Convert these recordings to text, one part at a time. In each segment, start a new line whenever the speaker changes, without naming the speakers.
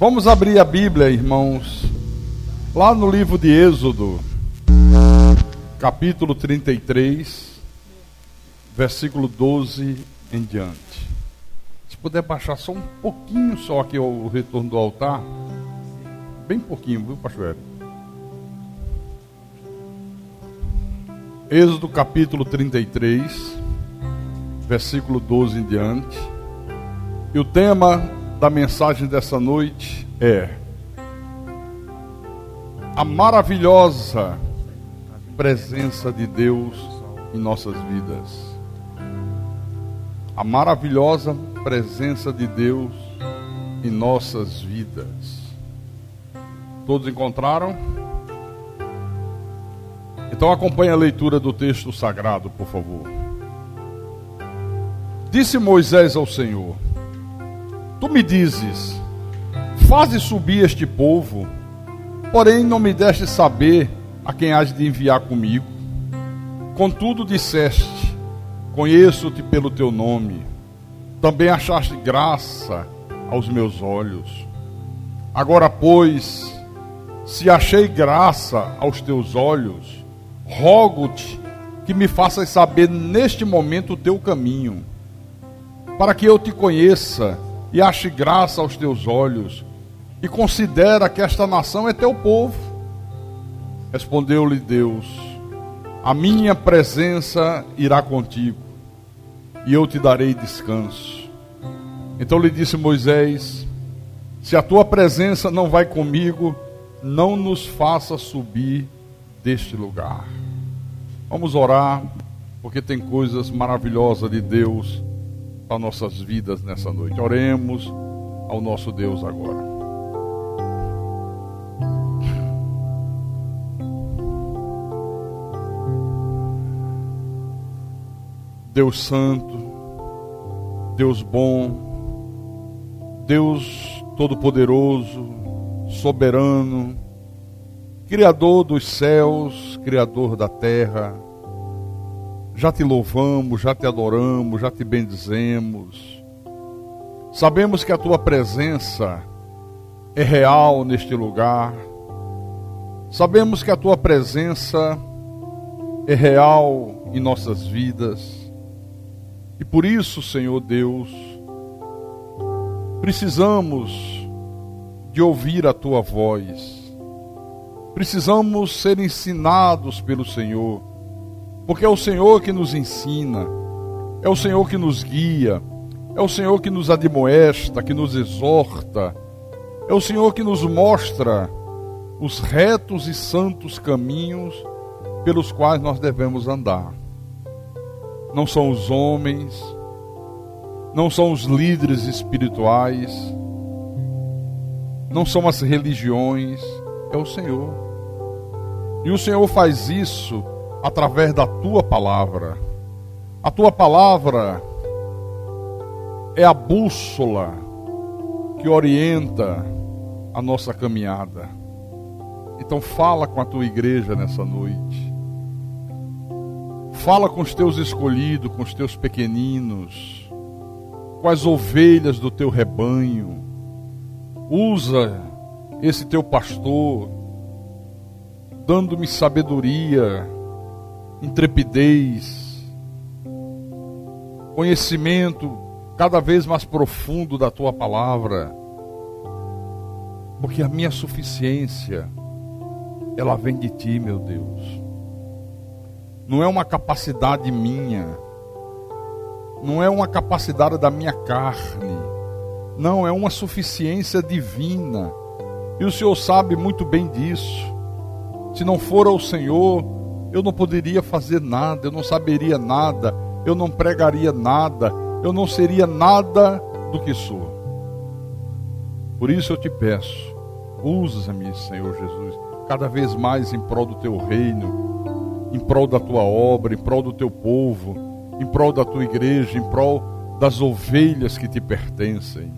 Vamos abrir a Bíblia, irmãos, lá no livro de Êxodo, capítulo 33, versículo 12 em diante. Se puder baixar só um pouquinho só aqui o retorno do altar, bem pouquinho, viu, pastor Hélio? Êxodo capítulo 33, versículo 12 em diante. E o tema da mensagem dessa noite é a maravilhosa presença de Deus em nossas vidas. A maravilhosa presença de Deus em nossas vidas. Todos encontraram? Então acompanhe a leitura do texto sagrado, por favor. Disse Moisés ao Senhor: Tu me dizes, faze subir este povo, porém não me deste saber a quem hás de enviar comigo. Contudo disseste, conheço-te pelo teu nome, também achaste graça aos meus olhos. Agora, pois, se achei graça aos teus olhos, rogo-te que me faças saber neste momento o teu caminho, para que eu te conheça e ache graça aos teus olhos, e considera que esta nação é teu povo. Respondeu-lhe Deus: a minha presença irá contigo, e eu te darei descanso. Então lhe disse Moisés: se a tua presença não vai comigo, não nos faça subir deste lugar. Vamos orar, porque tem coisas maravilhosas de Deus para nossas vidas nessa noite. Oremos ao nosso Deus agora. Deus santo, Deus bom, Deus todo-poderoso, soberano, Criador dos céus, Criador da terra, já te louvamos, já te adoramos, já te bendizemos. Sabemos que a tua presença é real neste lugar. Sabemos que a tua presença é real em nossas vidas. E por isso, Senhor Deus, precisamos de ouvir a tua voz. Precisamos ser ensinados pelo Senhor. Porque é o Senhor que nos ensina, é o Senhor que nos guia, é o Senhor que nos admoesta, que nos exorta, é o Senhor que nos mostra os retos e santos caminhos pelos quais nós devemos andar. Não são os homens, não são os líderes espirituais, não são as religiões, é o Senhor. E o Senhor faz isso através da tua palavra. A tua palavra é a bússola que orienta a nossa caminhada. Então fala com a tua igreja nessa noite. Fala com os teus escolhidos, com os teus pequeninos, com as ovelhas do teu rebanho. Usa esse teu pastor, dando-me sabedoria, intrepidez, conhecimento cada vez mais profundo da tua palavra, porque a minha suficiência, ela vem de ti, meu Deus. Não é uma capacidade minha, não é uma capacidade da minha carne, não, é uma suficiência divina, e o Senhor sabe muito bem disso. Se não for ao Senhor, eu não poderia fazer nada, eu não saberia nada, eu não pregaria nada, eu não seria nada do que sou. Por isso eu te peço, usa-me, Senhor Jesus, cada vez mais em prol do teu reino, em prol da tua obra, em prol do teu povo, em prol da tua igreja, em prol das ovelhas que te pertencem.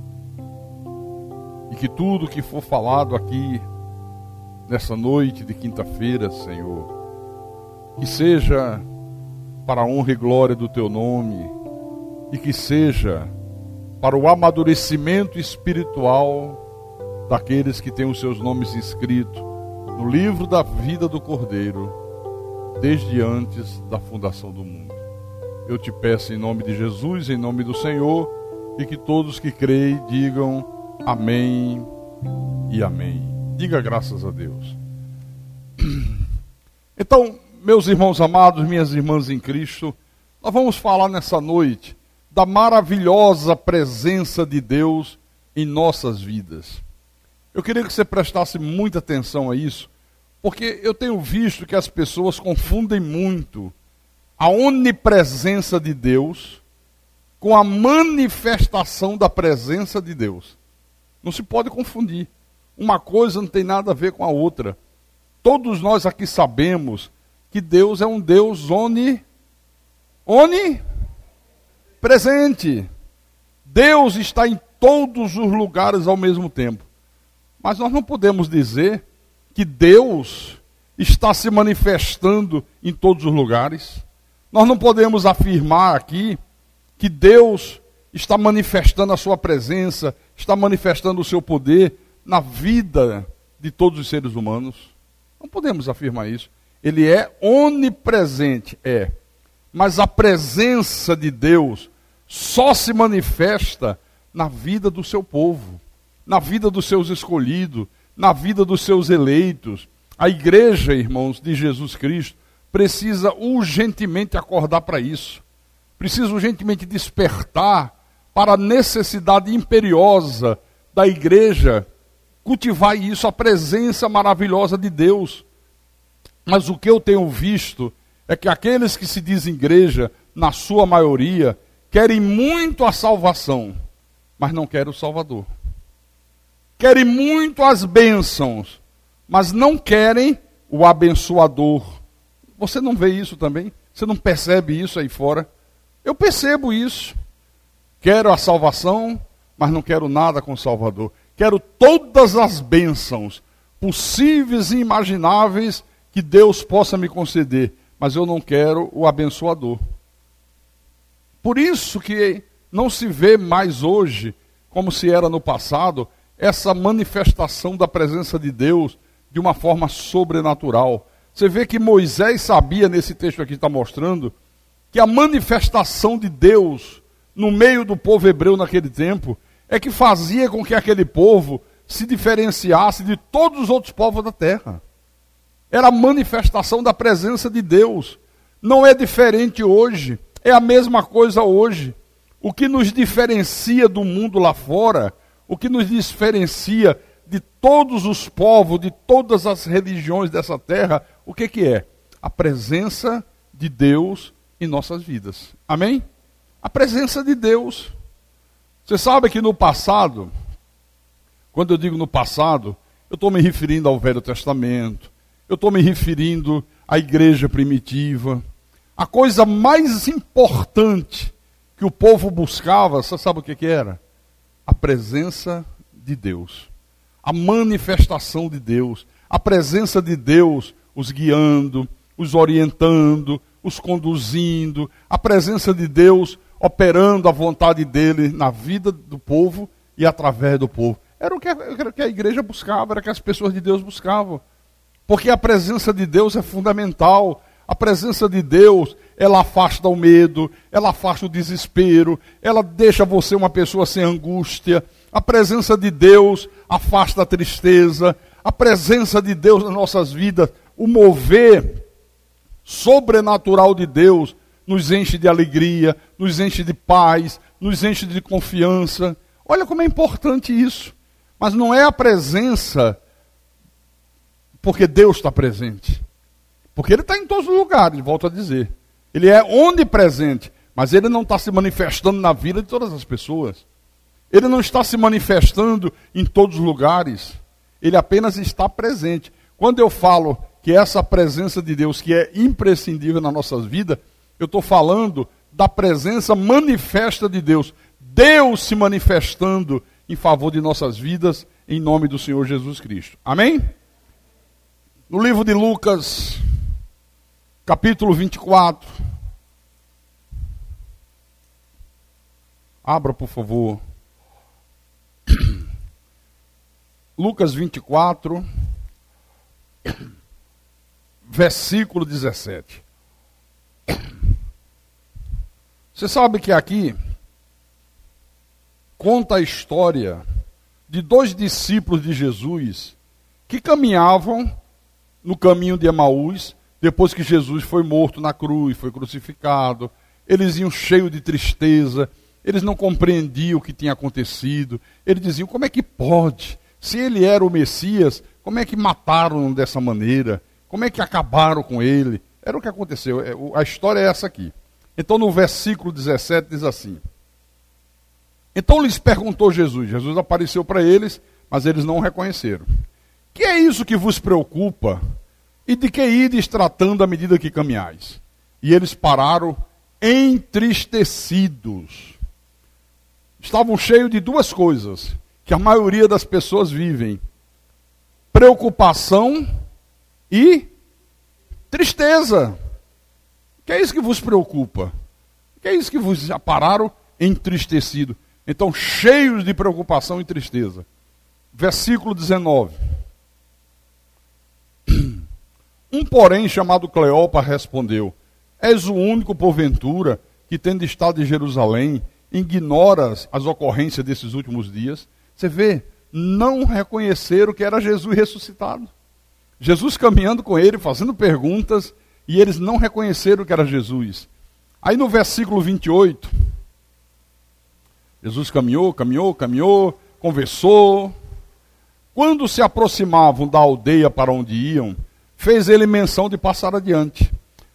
E que tudo que for falado aqui, nessa noite de quinta-feira, Senhor, que seja para a honra e glória do teu nome, e que seja para o amadurecimento espiritual daqueles que têm os seus nomes inscritos no livro da vida do Cordeiro, desde antes da fundação do mundo. Eu te peço em nome de Jesus, em nome do Senhor, e que todos que creem digam amém e amém. Diga graças a Deus. Então, meus irmãos amados, minhas irmãs em Cristo, nós vamos falar nessa noite da maravilhosa presença de Deus em nossas vidas. Eu queria que você prestasse muita atenção a isso, porque eu tenho visto que as pessoas confundem muito a onipresença de Deus com a manifestação da presença de Deus. Não se pode confundir. Uma coisa não tem nada a ver com a outra. Todos nós aqui sabemos que Deus é um Deus onipresente. Deus está em todos os lugares ao mesmo tempo. Mas nós não podemos dizer que Deus está se manifestando em todos os lugares. Nós não podemos afirmar aqui que Deus está manifestando a sua presença, está manifestando o seu poder na vida de todos os seres humanos. Não podemos afirmar isso. Ele é onipresente, mas a presença de Deus só se manifesta na vida do seu povo, na vida dos seus escolhidos, na vida dos seus eleitos. A igreja, irmãos, de Jesus Cristo, precisa urgentemente acordar para isso. Precisa urgentemente despertar para a necessidade imperiosa da igreja cultivar isso, a presença maravilhosa de Deus. Mas o que eu tenho visto é que aqueles que se dizem igreja, na sua maioria, querem muito a salvação, mas não querem o Salvador. Querem muito as bênçãos, mas não querem o abençoador. Você não vê isso também? Você não percebe isso aí fora? Eu percebo isso. Quero a salvação, mas não quero nada com o Salvador. Quero todas as bênçãos possíveis e imagináveis que Deus possa me conceder, mas eu não quero o abençoador. Por isso que não se vê mais hoje, como se era no passado, essa manifestação da presença de Deus de uma forma sobrenatural. Você vê que Moisés sabia, nesse texto aqui está mostrando, que a manifestação de Deus no meio do povo hebreu naquele tempo é que fazia com que aquele povo se diferenciasse de todos os outros povos da terra. Era a manifestação da presença de Deus. Não é diferente hoje, é a mesma coisa hoje. O que nos diferencia do mundo lá fora, o que nos diferencia de todos os povos, de todas as religiões dessa terra, o que é? A presença de Deus em nossas vidas. Amém? A presença de Deus. Você sabe que no passado, quando eu digo no passado, eu estou me referindo ao Velho Testamento, eu estou me referindo à igreja primitiva. A coisa mais importante que o povo buscava, você sabe o que era? A presença de Deus. A manifestação de Deus. A presença de Deus os guiando, os orientando, os conduzindo. A presença de Deus operando a vontade dele na vida do povo e através do povo. Era o que a igreja buscava, era o que as pessoas de Deus buscavam. Porque a presença de Deus é fundamental. A presença de Deus, ela afasta o medo, ela afasta o desespero, ela deixa você uma pessoa sem angústia. A presença de Deus afasta a tristeza. A presença de Deus nas nossas vidas, o mover sobrenatural de Deus, nos enche de alegria, nos enche de paz, nos enche de confiança. Olha como é importante isso. Mas não é a presença porque Deus está presente. Porque Ele está em todos os lugares, volto a dizer. Ele é onipresente, mas Ele não está se manifestando na vida de todas as pessoas. Ele não está se manifestando em todos os lugares. Ele apenas está presente. Quando eu falo que essa presença de Deus, que é imprescindível nas nossas vidas, eu estou falando da presença manifesta de Deus. Deus se manifestando em favor de nossas vidas, em nome do Senhor Jesus Cristo. Amém? No livro de Lucas, capítulo 24. Abra, por favor. Lucas 24, versículo 17. Você sabe que aqui conta a história de 2 discípulos de Jesus que caminhavam no caminho de Emaús, depois que Jesus foi morto na cruz, foi crucificado. Eles iam cheios de tristeza, eles não compreendiam o que tinha acontecido. Eles diziam, como é que pode? Se ele era o Messias, como é que mataram dessa maneira? Como é que acabaram com ele? Era o que aconteceu, a história é essa aqui. Então no versículo 17 diz assim: então lhes perguntou Jesus, Jesus apareceu para eles, mas eles não o reconheceram. Que é isso que vos preocupa? E de que ides tratando à medida que caminhais? E eles pararam entristecidos. Estavam cheios de 2 coisas que a maioria das pessoas vivem: preocupação e tristeza. Que é isso que vos preocupa? Que é isso que vos pararam entristecidos? Então, cheios de preocupação e tristeza. Versículo 19. Um, porém, chamado Cleopa, respondeu: és o único, porventura, que, tendo estado em Jerusalém, ignoras as ocorrências desses últimos dias? Você vê, não reconheceram que era Jesus ressuscitado. Jesus caminhando com ele, fazendo perguntas, e eles não reconheceram que era Jesus. Aí no versículo 28, Jesus caminhou, conversou. Quando se aproximavam da aldeia para onde iam, fez ele menção de passar adiante.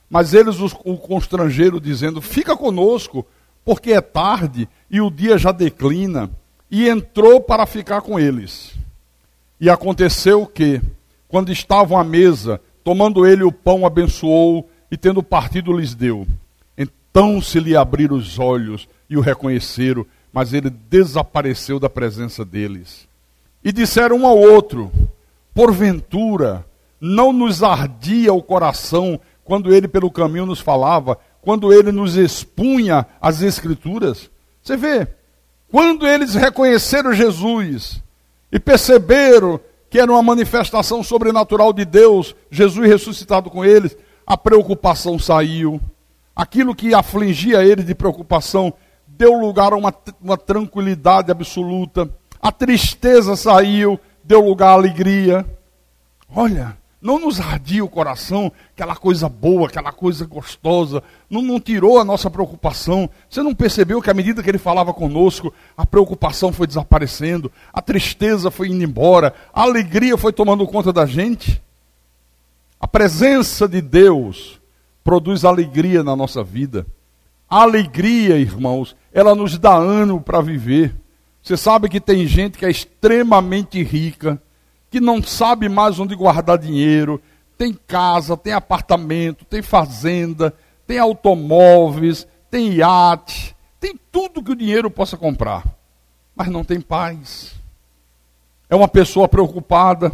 Mas eles o constrangeram, dizendo: fica conosco, porque é tarde e o dia já declina. E entrou para ficar com eles. E aconteceu que, quando estavam à mesa, tomando ele o pão, abençoou, e tendo partido lhes deu. Então se lhe abriram os olhos e o reconheceram, mas ele desapareceu da presença deles. E disseram um ao outro: porventura, não nos ardia o coração quando ele pelo caminho nos falava, quando ele nos expunha as Escrituras? Você vê, quando eles reconheceram Jesus e perceberam que era uma manifestação sobrenatural de Deus, Jesus ressuscitado com eles, a preocupação saiu. Aquilo que afligia eles de preocupação deu lugar a uma tranquilidade absoluta. A tristeza saiu, deu lugar à alegria. Olha, não nos ardia o coração, aquela coisa boa, aquela coisa gostosa, não tirou a nossa preocupação. Você não percebeu que à medida que ele falava conosco, a preocupação foi desaparecendo, a tristeza foi indo embora, a alegria foi tomando conta da gente? A presença de Deus produz alegria na nossa vida. A alegria, irmãos, ela nos dá ânimo para viver. Você sabe que tem gente que é extremamente rica, que não sabe mais onde guardar dinheiro, tem casa, tem apartamento, tem fazenda, tem automóveis, tem iate, tem tudo que o dinheiro possa comprar, mas não tem paz. É uma pessoa preocupada,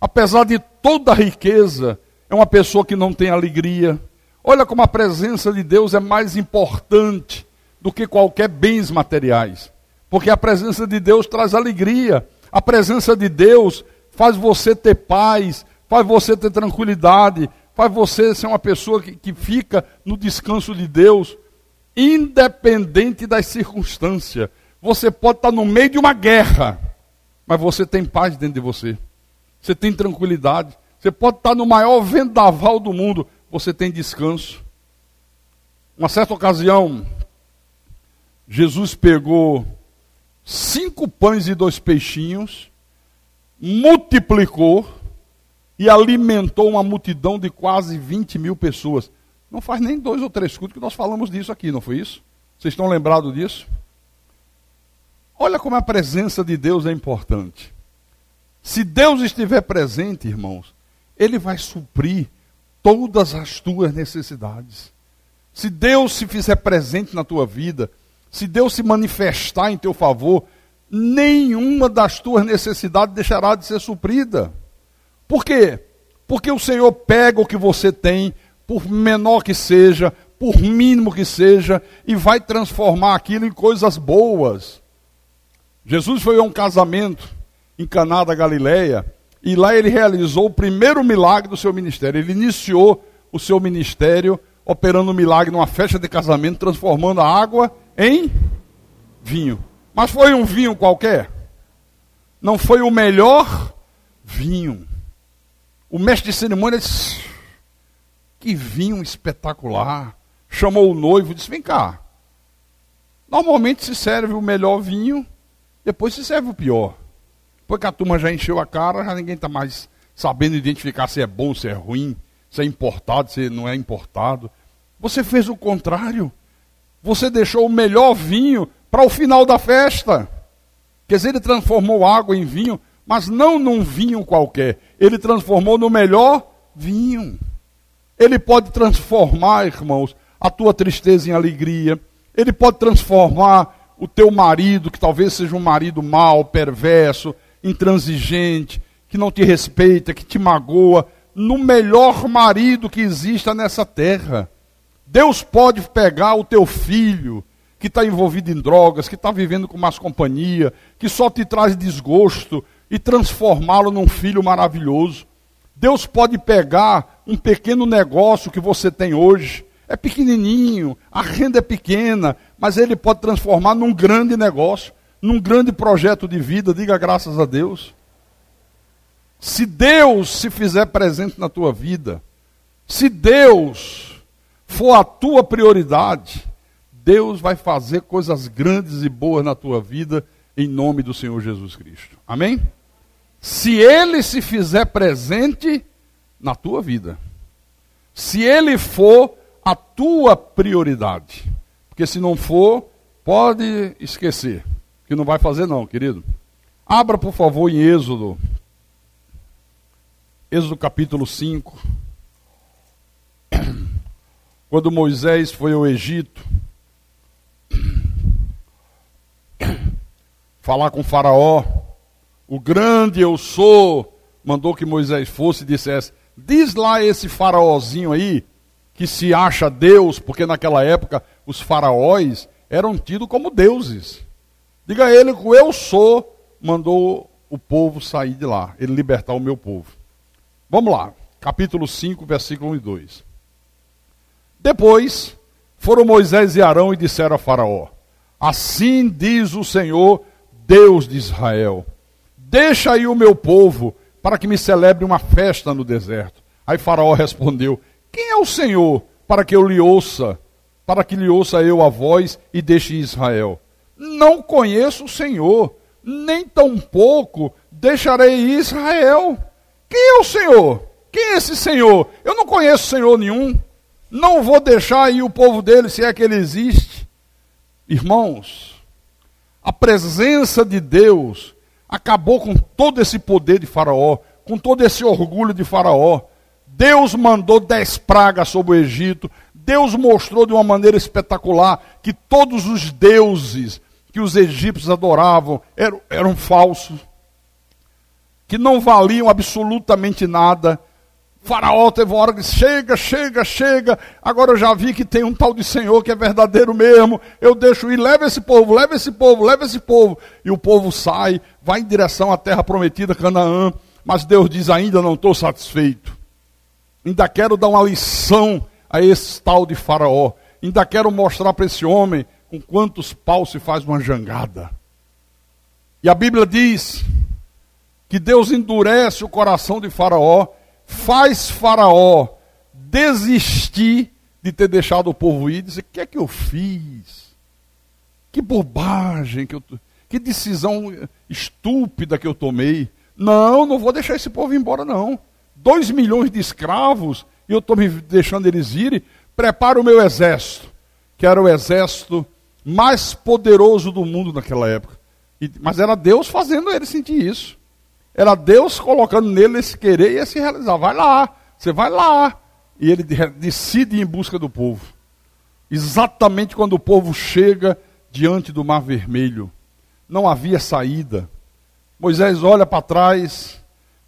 apesar de toda a riqueza, é uma pessoa que não tem alegria. Olha como a presença de Deus é mais importante do que qualquer bens materiais, porque a presença de Deus traz alegria. A presença de Deus faz você ter paz, faz você ter tranquilidade, faz você ser uma pessoa que fica no descanso de Deus, independente das circunstâncias. Você pode estar no meio de uma guerra, mas você tem paz dentro de você. Você tem tranquilidade. Você pode estar no maior vendaval do mundo, você tem descanso. Uma certa ocasião, Jesus pegou 5 pães e 2 peixinhos, multiplicou e alimentou uma multidão de quase 20.000 pessoas. Não faz nem 2 ou 3 cultos que nós falamos disso aqui, não foi isso? Vocês estão lembrados disso? Olha como a presença de Deus é importante. Se Deus estiver presente, irmãos, Ele vai suprir todas as tuas necessidades. Se Deus se fizer presente na tua vida, se Deus se manifestar em teu favor, nenhuma das tuas necessidades deixará de ser suprida. Por quê? Porque o Senhor pega o que você tem, por menor que seja, por mínimo que seja, e vai transformar aquilo em coisas boas. Jesus foi a um casamento, em Caná da Galileia, e lá ele realizou o primeiro milagre do seu ministério. Ele iniciou o seu ministério operando um milagre numa festa de casamento, transformando a água em vinho. Mas foi um vinho qualquer? Não foi o melhor vinho. O mestre de cerimônia disse: que vinho espetacular. Chamou o noivo e disse: vem cá. Normalmente se serve o melhor vinho, depois se serve o pior. Depois que a turma já encheu a cara, já ninguém está mais sabendo identificar se é bom, se é ruim, se é importado, se não é importado. Você fez o contrário. Você deixou o melhor vinho para o final da festa. Quer dizer, ele transformou água em vinho, mas não num vinho qualquer. Ele transformou no melhor vinho. Ele pode transformar, irmãos, a tua tristeza em alegria. Ele pode transformar o teu marido, que talvez seja um marido mau, perverso, intransigente, que não te respeita, que te magoa, no melhor marido que exista nessa terra. Deus pode pegar o teu filho, que está envolvido em drogas, que está vivendo com más companhia, que só te traz desgosto, e transformá-lo num filho maravilhoso. Deus pode pegar um pequeno negócio que você tem hoje, é pequenininho, a renda é pequena, mas ele pode transformar num grande negócio, num grande projeto de vida. Diga graças a Deus. Se Deus se fizer presente na tua vida, se Deus for a tua prioridade, Deus vai fazer coisas grandes e boas na tua vida, em nome do Senhor Jesus Cristo. Amém? Se Ele se fizer presente na tua vida, se Ele for a tua prioridade, porque se não for, pode esquecer, que não vai fazer não, querido. Abra, por favor, em Êxodo capítulo 5, quando Moisés foi ao Egito, falar com Faraó, o grande eu sou, mandou que Moisés fosse e dissesse: diz lá esse faraózinho aí, que se acha Deus, porque naquela época os faraós eram tidos como deuses. Diga a ele que o eu sou mandou o povo sair de lá, ele libertar o meu povo. Vamos lá, capítulo 5, versículo 1 e 2. Depois foram Moisés e Arão e disseram a Faraó: assim diz o Senhor, Deus de Israel, deixa aí o meu povo, para que me celebre uma festa no deserto. Aí Faraó respondeu: quem é o Senhor, para que eu lhe ouça, para que lhe ouça eu a voz e deixe Israel? Não conheço o Senhor, nem tampouco deixarei Israel. Quem é o Senhor? Quem é esse Senhor? Eu não conheço Senhor nenhum. Não vou deixar aí o povo dele, se é que ele existe. Irmãos, a presença de Deus acabou com todo esse poder de Faraó, com todo esse orgulho de Faraó. Deus mandou 10 pragas sobre o Egito. Deus mostrou de uma maneira espetacular que todos os deuses que os egípcios adoravam eram falsos, que não valiam absolutamente nada. Faraó teve uma hora que disse: chega, agora eu já vi que tem um tal de Senhor que é verdadeiro mesmo, eu deixo ir, leva esse povo. E o povo sai, vai em direção à terra prometida, Canaã, mas Deus diz: ainda não estou satisfeito, ainda quero dar uma lição a esse tal de Faraó, ainda quero mostrar para esse homem com quantos paus se faz uma jangada. E a Bíblia diz que Deus endurece o coração de Faraó, faz Faraó desistir de ter deixado o povo ir, e dizer: o que é que eu fiz? Que bobagem, que decisão estúpida que eu tomei. Não vou deixar esse povo ir embora não. 2 milhões de escravos, e eu estou me deixando eles irem. Prepara o meu exército, que era o exército mais poderoso do mundo naquela época. Mas era Deus fazendo ele sentir isso. Era Deus colocando nele esse querer e esse realizar. Vai lá, você vai lá. E ele decide ir em busca do povo. Exatamente quando o povo chega diante do Mar Vermelho, não havia saída. Moisés olha para trás,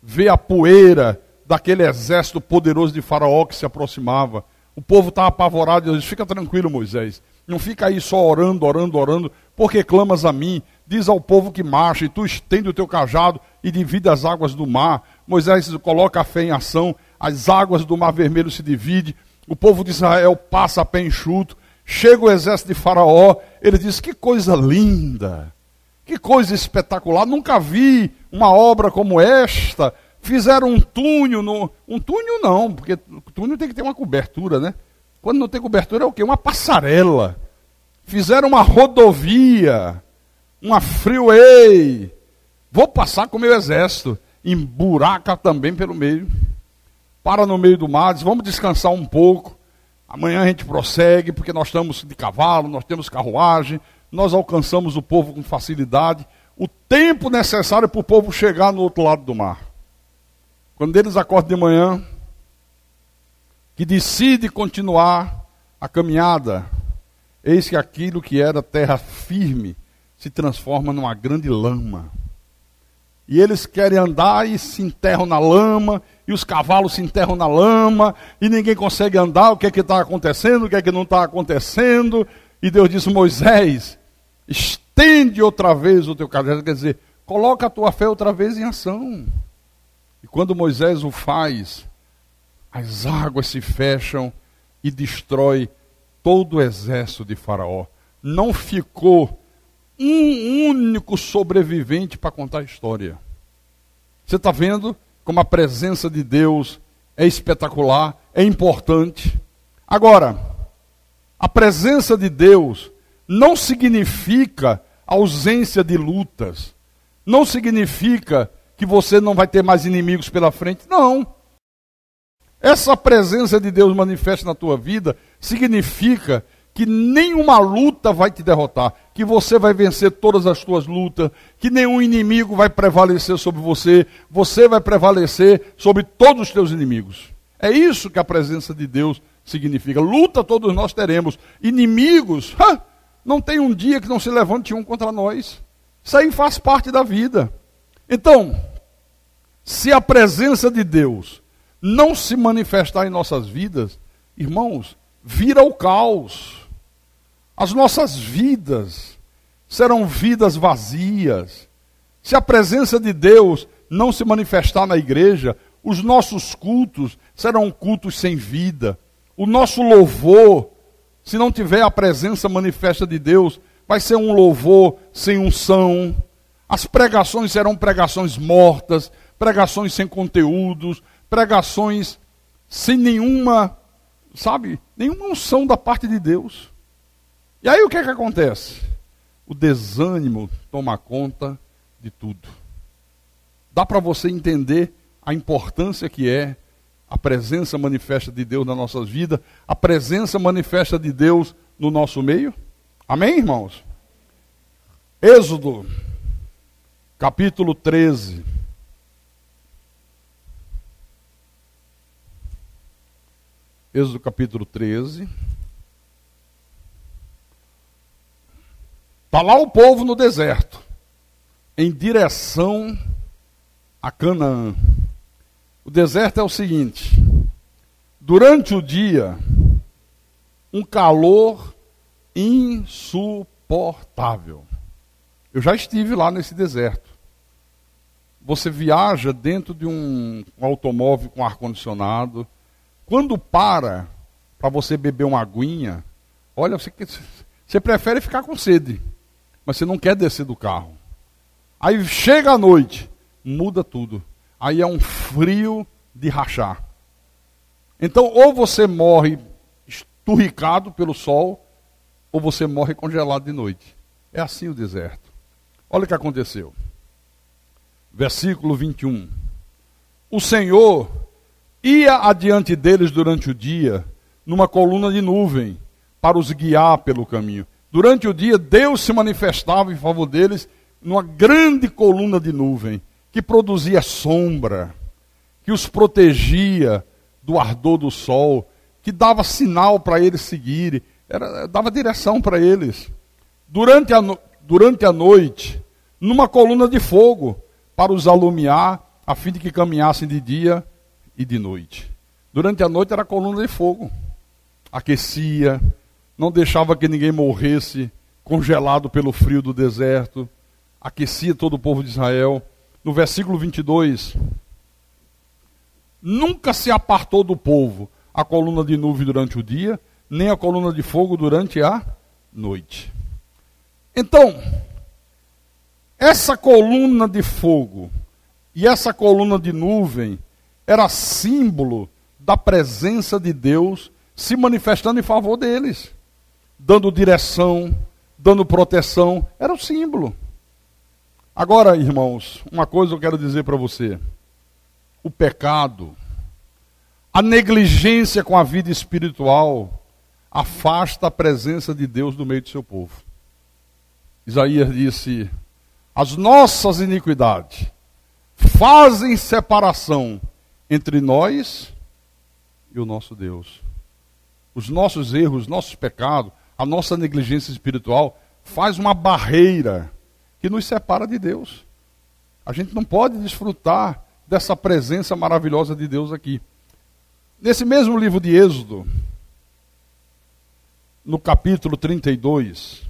vê a poeira daquele exército poderoso de Faraó que se aproximava. O povo estava apavorado e diz: fica tranquilo, Moisés. Não fica aí só orando, porque clamas a mim. diz ao povo que marche, tu estende o teu cajado e divide as águas do mar. Moisés coloca a fé em ação, as águas do mar vermelho se dividem, o povo de Israel passa a pé enxuto, chega o exército de Faraó, ele diz, que coisa linda, que coisa espetacular, nunca vi uma obra como esta. Fizeram um túnel, um túnel não, porque o túnel tem que ter uma cobertura, né? Quando não tem cobertura é o quê? Uma passarela. Fizeram uma rodovia, uma freeway. Vou passar com o meu exército, emburaca também pelo meio. Para no meio do mar, diz, vamos descansar um pouco. Amanhã a gente prossegue, porque nós estamos de cavalo, nós temos carruagem, nós alcançamos o povo com facilidade. O tempo necessário para o povo chegar no outro lado do mar. Quando eles acordam de manhã, que decide continuar a caminhada, eis que aquilo que era terra firme se transforma numa grande lama. E eles querem andar e se enterram na lama, e os cavalos se enterram na lama, e ninguém consegue andar. O que é que está acontecendo, o que é que não está acontecendo? E Deus disse, Moisés, estende outra vez o teu cajado, quer dizer, coloca a tua fé outra vez em ação. E quando Moisés o faz, as águas se fecham e destrói todo o exército de Faraó. Não ficou um único sobrevivente para contar a história. Você está vendo como a presença de Deus é espetacular, é importante. Agora, a presença de Deus não significa ausência de lutas. Não significa que você não vai ter mais inimigos pela frente. Não. Essa presença de Deus manifesta na tua vida significa que nenhuma luta vai te derrotar, que você vai vencer todas as tuas lutas, que nenhum inimigo vai prevalecer sobre você, você vai prevalecer sobre todos os teus inimigos. É isso que a presença de Deus significa. Luta todos nós teremos. Inimigos, não tem um dia que não se levante um contra nós. Isso aí faz parte da vida. Então, se a presença de Deus não se manifestar em nossas vidas, irmãos, vira o caos. As nossas vidas serão vidas vazias. Se a presença de Deus não se manifestar na igreja, os nossos cultos serão cultos sem vida. O nosso louvor, se não tiver a presença manifesta de Deus, vai ser um louvor sem unção. As pregações serão pregações mortas, pregações sem conteúdos, pregações sem nenhuma unção da parte de Deus. E aí o que é que acontece? O desânimo toma conta de tudo. Dá para você entender a importância que é a presença manifesta de Deus nas nossas vidas, a presença manifesta de Deus no nosso meio? Amém, irmãos? Êxodo, capítulo 13. Êxodo capítulo 13. Está lá o povo no deserto, em direção a Canaã. O deserto é o seguinte: durante o dia, um calor insuportável. Eu já estive lá nesse deserto. Você viaja dentro de um automóvel com ar-condicionado. Quando para você beber uma aguinha, olha, você prefere ficar com sede, mas você não quer descer do carro. Aí chega a noite, muda tudo. Aí é um frio de rachar. Então, ou você morre esturricado pelo sol, ou você morre congelado de noite. É assim o deserto. Olha o que aconteceu. Versículo 21. O Senhor ia adiante deles durante o dia, numa coluna de nuvem, para os guiar pelo caminho. Durante o dia, Deus se manifestava em favor deles numa grande coluna de nuvem, que produzia sombra, que os protegia do ardor do sol, que dava sinal para eles seguirem, dava direção para eles. Durante a noite, numa coluna de fogo, para os alumiar, a fim de que caminhassem de dia e de noite. Durante a noite era a coluna de fogo. Aquecia, não deixava que ninguém morresse congelado pelo frio do deserto. aquecia todo o povo de Israel. No versículo 22, nunca se apartou do povo a coluna de nuvem durante o dia, nem a coluna de fogo durante a noite. Então, essa coluna de fogo e essa coluna de nuvem era símbolo da presença de Deus se manifestando em favor deles, dando direção, dando proteção, era o símbolo. Agora, irmãos, uma coisa eu quero dizer para você: o pecado, a negligência com a vida espiritual, afasta a presença de Deus do meio do seu povo. Isaías disse: as nossas iniquidades fazem separação entre nós e o nosso Deus. Os nossos erros, os nossos pecados, a nossa negligência espiritual faz uma barreira que nos separa de Deus. A gente não pode desfrutar dessa presença maravilhosa de Deus aqui. Nesse mesmo livro de Êxodo, no capítulo 32,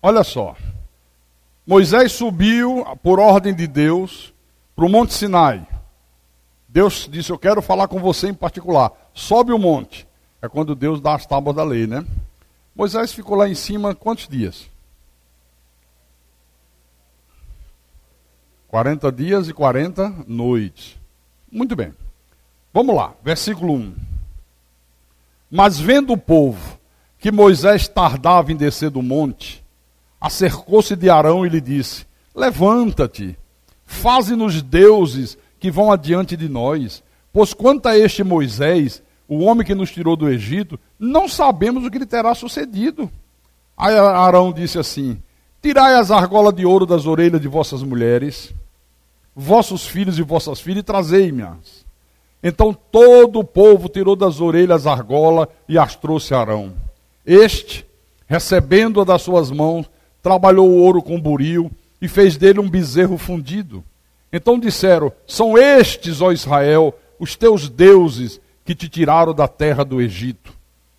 olha só, Moisés subiu por ordem de Deus para o Monte Sinai. Deus disse: eu quero falar com você em particular. Sobe o monte. É quando Deus dá as tábuas da lei, né? Moisés ficou lá em cima quantos dias? 40 dias e 40 noites. Muito bem. Vamos lá, versículo 1. Mas vendo o povo que Moisés tardava em descer do monte, acercou-se de Arão e lhe disse: levanta-te, faze-nos deuses que vão adiante de nós, pois quanto a este Moisés, o homem que nos tirou do Egito, não sabemos o que lhe terá sucedido. Aí Arão disse assim: tirai as argolas de ouro das orelhas de vossas mulheres, vossos filhos e vossas filhas, e trazei-me-as. Então todo o povo tirou das orelhas a argola e as trouxe a Arão. Este, recebendo-a das suas mãos, trabalhou o ouro com buril e fez dele um bezerro fundido. Então disseram: são estes, ó Israel, os teus deuses que te tiraram da terra do Egito.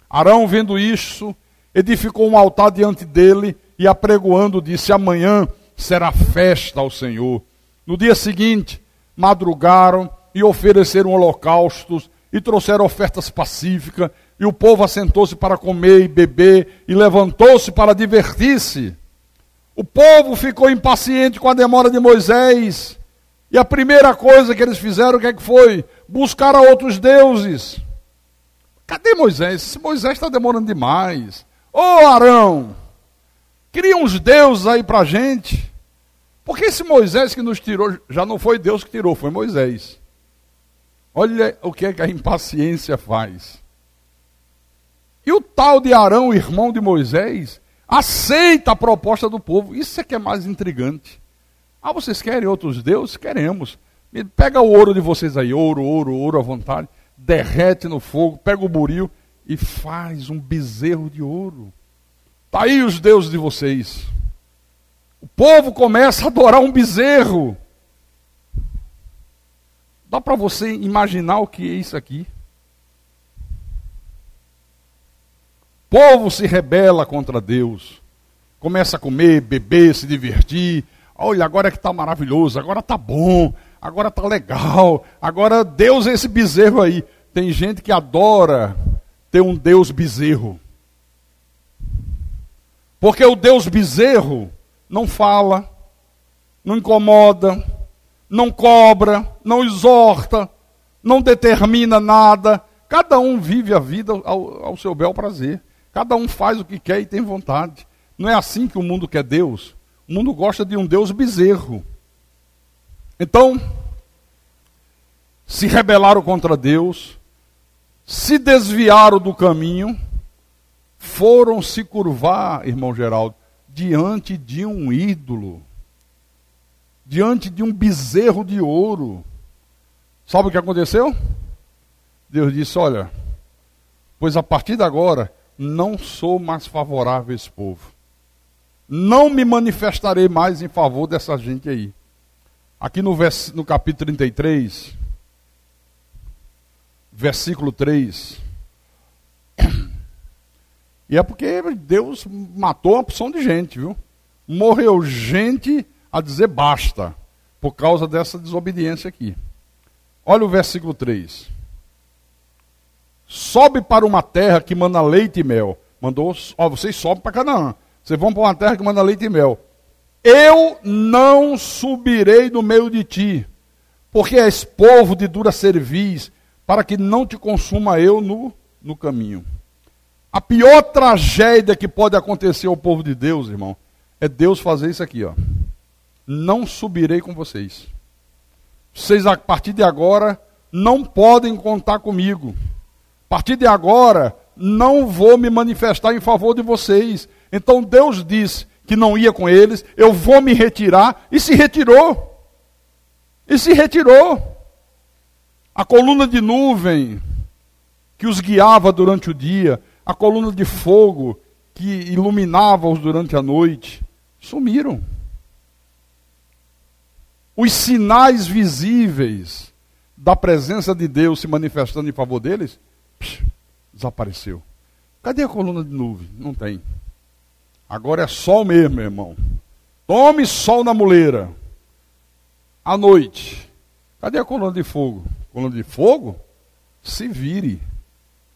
Arão, vendo isso, edificou um altar diante dele e, apregoando, disse: amanhã será festa ao Senhor. No dia seguinte, madrugaram e ofereceram holocaustos e trouxeram ofertas pacíficas, e o povo assentou-se para comer e beber e levantou-se para divertir-se. O povo ficou impaciente com a demora de Moisés, e a primeira coisa que eles fizeram, o que é que foi? Buscaram outros deuses. Cadê Moisés? Esse Moisés está demorando demais. Ô Arão, cria uns deuses aí para a gente. Porque esse Moisés que nos tirou, já não foi Deus que tirou, foi Moisés. Olha o que é que a impaciência faz. E o tal de Arão, irmão de Moisés, aceita a proposta do povo. Isso é que é mais intrigante. Ah, vocês querem outros deuses? Queremos. Pega o ouro de vocês aí, ouro à vontade, derrete no fogo, pega o buril e faz um bezerro de ouro. Está aí os deuses de vocês. O povo começa a adorar um bezerro. Dá para você imaginar o que é isso aqui? O povo se rebela contra Deus. Começa a comer, beber, se divertir. Olha, agora é que está maravilhoso, agora está bom, agora está legal. Agora Deus é esse bezerro aí. Tem gente que adora ter um Deus bezerro. Porque o Deus bezerro não fala, não incomoda, não cobra, não exorta, não determina nada. Cada um vive a vida ao seu bel prazer. Cada um faz o que quer e tem vontade. Não é assim que o mundo quer Deus. O mundo gosta de um Deus bezerro. Então, se rebelaram contra Deus, se desviaram do caminho, foram se curvar, irmão Geraldo, diante de um ídolo, diante de um bezerro de ouro. Sabe o que aconteceu? Deus disse: olha, pois a partir de agora não sou mais favorável a esse povo. Não me manifestarei mais em favor dessa gente aí. Aqui no capítulo 33, versículo 3, E é porque Deus matou uma porção de gente, viu? Morreu gente a dizer basta, por causa dessa desobediência aqui. Olha o versículo 3. Sobe para uma terra que manda leite e mel. Mandou, vocês sobem para Canaã. Vocês vão para uma terra que manda leite e mel. Eu não subirei no meio de ti, porque és povo de dura cerviz, para que não te consuma eu no caminho. A pior tragédia que pode acontecer ao povo de Deus, irmão, é Deus fazer isso aqui, ó. Não subirei com vocês. Vocês, a partir de agora, não podem contar comigo. A partir de agora, não vou me manifestar em favor de vocês. Então Deus disse que não ia com eles, eu vou me retirar, e se retirou. E se retirou. A coluna de nuvem que os guiava durante o dia, a coluna de fogo que iluminava-os durante a noite, sumiram. Os sinais visíveis da presença de Deus se manifestando em favor deles, desapareceu. Cadê a coluna de nuvem? Não tem. Agora é sol mesmo, meu irmão. Tome sol na muleira. À noite. Cadê a coluna de fogo? Coluna de fogo? Se vire.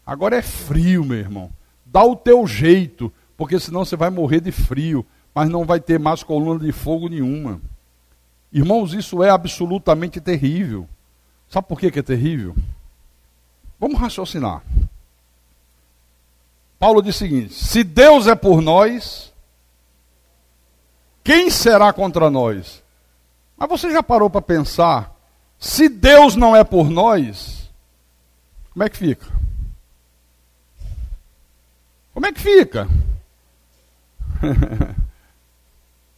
Agora é frio, meu irmão. Dá o teu jeito, porque senão você vai morrer de frio, mas não vai ter mais coluna de fogo nenhuma. Irmãos, isso é absolutamente terrível. Sabe por que é terrível? Vamos raciocinar. Paulo diz o seguinte: se Deus é por nós, quem será contra nós? Mas você já parou para pensar, se Deus não é por nós, como é que fica? Como é que fica?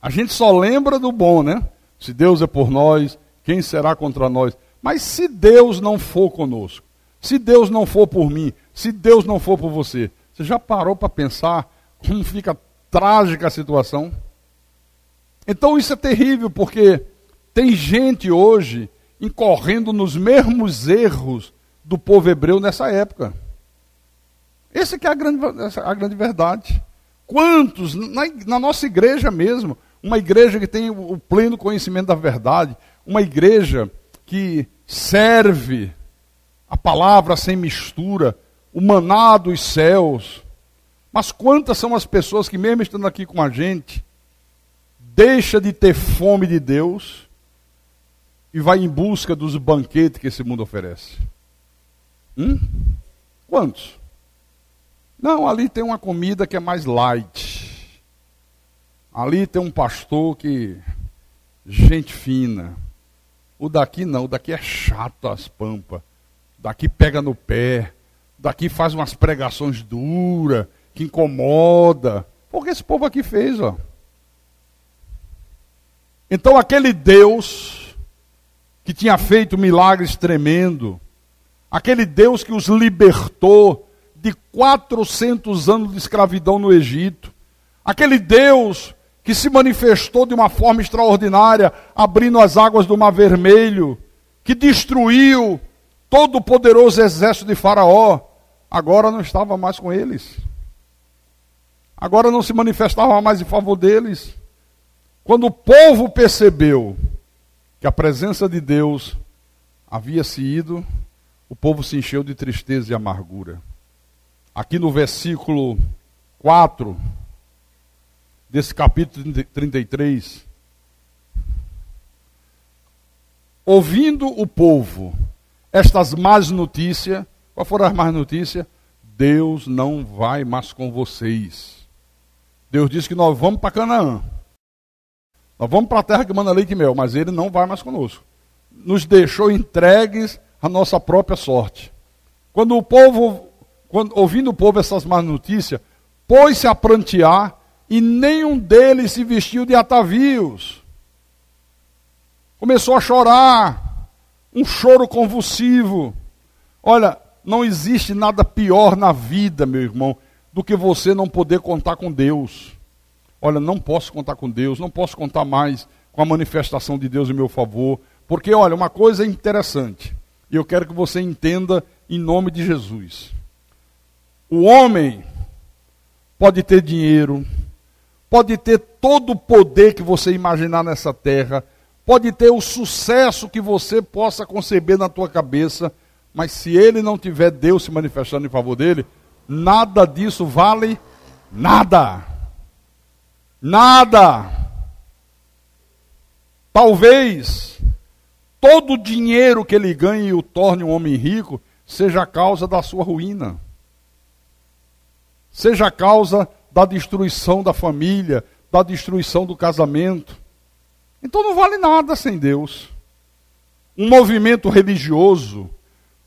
A gente só lembra do bom, né? Se Deus é por nós, quem será contra nós? Mas se Deus não for conosco, se Deus não for por mim, se Deus não for por você, você já parou para pensar como fica trágica a situação? Então isso é terrível, porque tem gente hoje incorrendo nos mesmos erros do povo hebreu nessa época. Essa que é a grande verdade. Quantos, na nossa igreja mesmo, uma igreja que tem o pleno conhecimento da verdade, uma igreja que serve a palavra sem mistura, o maná dos céus. Mas quantas são as pessoas que, mesmo estando aqui com a gente, deixa de ter fome de Deus e vai em busca dos banquetes que esse mundo oferece? Quantos? Não, ali tem uma comida que é mais light. Ali tem um pastor que... gente fina. O daqui não, o daqui é chato as pampas. Daqui pega no pé. Daqui faz umas pregações duras, que incomoda. Porque esse povo aqui fez, ó. Então aquele Deus que tinha feito milagres tremendos, aquele Deus que os libertou de 400 anos de escravidão no Egito, aquele Deus que se manifestou de uma forma extraordinária, abrindo as águas do Mar Vermelho, que destruiu todo o poderoso exército de Faraó, agora não estava mais com eles. Agora não se manifestava mais em favor deles. Quando o povo percebeu que a presença de Deus havia se ido, o povo se encheu de tristeza e amargura. Aqui no versículo 4 desse capítulo 33, ouvindo o povo estas más notícias, qual foram as más notícias? Deus não vai mais com vocês. Deus disse que nós vamos para Canaã. Nós vamos para a terra que manda leite e mel, mas Ele não vai mais conosco. Nos deixou entregues à nossa própria sorte. Ouvindo o povo essas más notícias, pôs-se a prantear, e nenhum deles se vestiu de atavios. Começou a chorar, um choro convulsivo. Olha, não existe nada pior na vida, meu irmão, do que você não poder contar com Deus. Olha, não posso contar com Deus, não posso contar mais com a manifestação de Deus em meu favor, porque, olha, uma coisa interessante, e eu quero que você entenda em nome de Jesus. O homem pode ter dinheiro, pode ter todo o poder que você imaginar nessa terra, pode ter o sucesso que você possa conceber na tua cabeça, mas se ele não tiver Deus se manifestando em favor dele, nada disso vale nada. Nada. Talvez todo o dinheiro que ele ganhe e o torne um homem rico seja a causa da sua ruína. Seja a causa da destruição da família, da destruição do casamento. Então não vale nada sem Deus. Um movimento religioso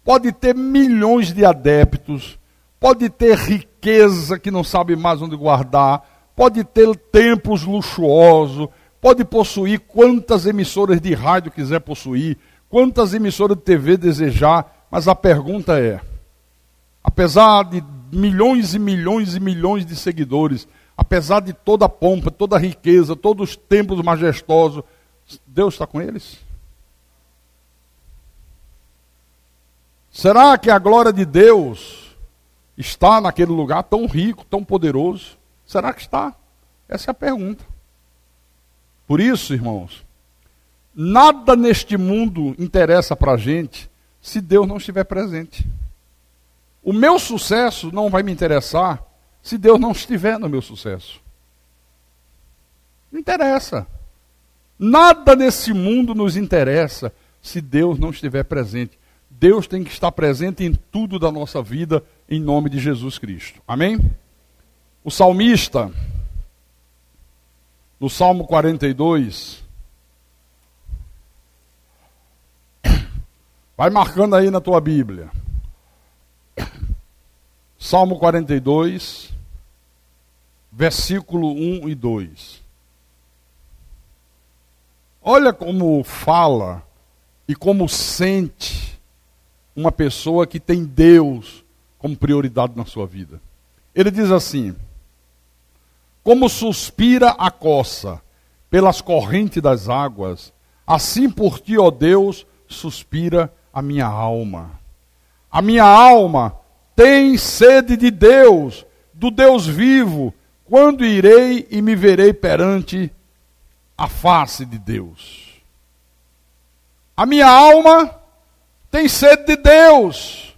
pode ter milhões de adeptos, pode ter riqueza que não sabe mais onde guardar, pode ter templos luxuosos, pode possuir quantas emissoras de rádio quiser possuir, quantas emissoras de TV desejar, mas a pergunta é, apesar de milhões e milhões e milhões de seguidores, apesar de toda a pompa, toda a riqueza, todos os templos majestosos, Deus está com eles? Será que a glória de Deus está naquele lugar tão rico, tão poderoso? Será que está? Essa é a pergunta. Por isso, irmãos, nada neste mundo interessa para a gente se Deus não estiver presente. O meu sucesso não vai me interessar se Deus não estiver no meu sucesso. Não interessa. Nada nesse mundo nos interessa se Deus não estiver presente. Deus tem que estar presente em tudo da nossa vida, em nome de Jesus Cristo. Amém? O salmista, no Salmo 42, vai marcando aí na tua Bíblia. Salmo 42, versículo 1 e 2. Olha como fala e como sente uma pessoa que tem Deus como prioridade na sua vida. Ele diz assim: como suspira a coça pelas correntes das águas, assim por ti, ó Deus, suspira a minha alma. A minha alma tem sede de Deus, do Deus vivo. Quando irei e me verei perante a face de Deus? A minha alma tem sede de Deus.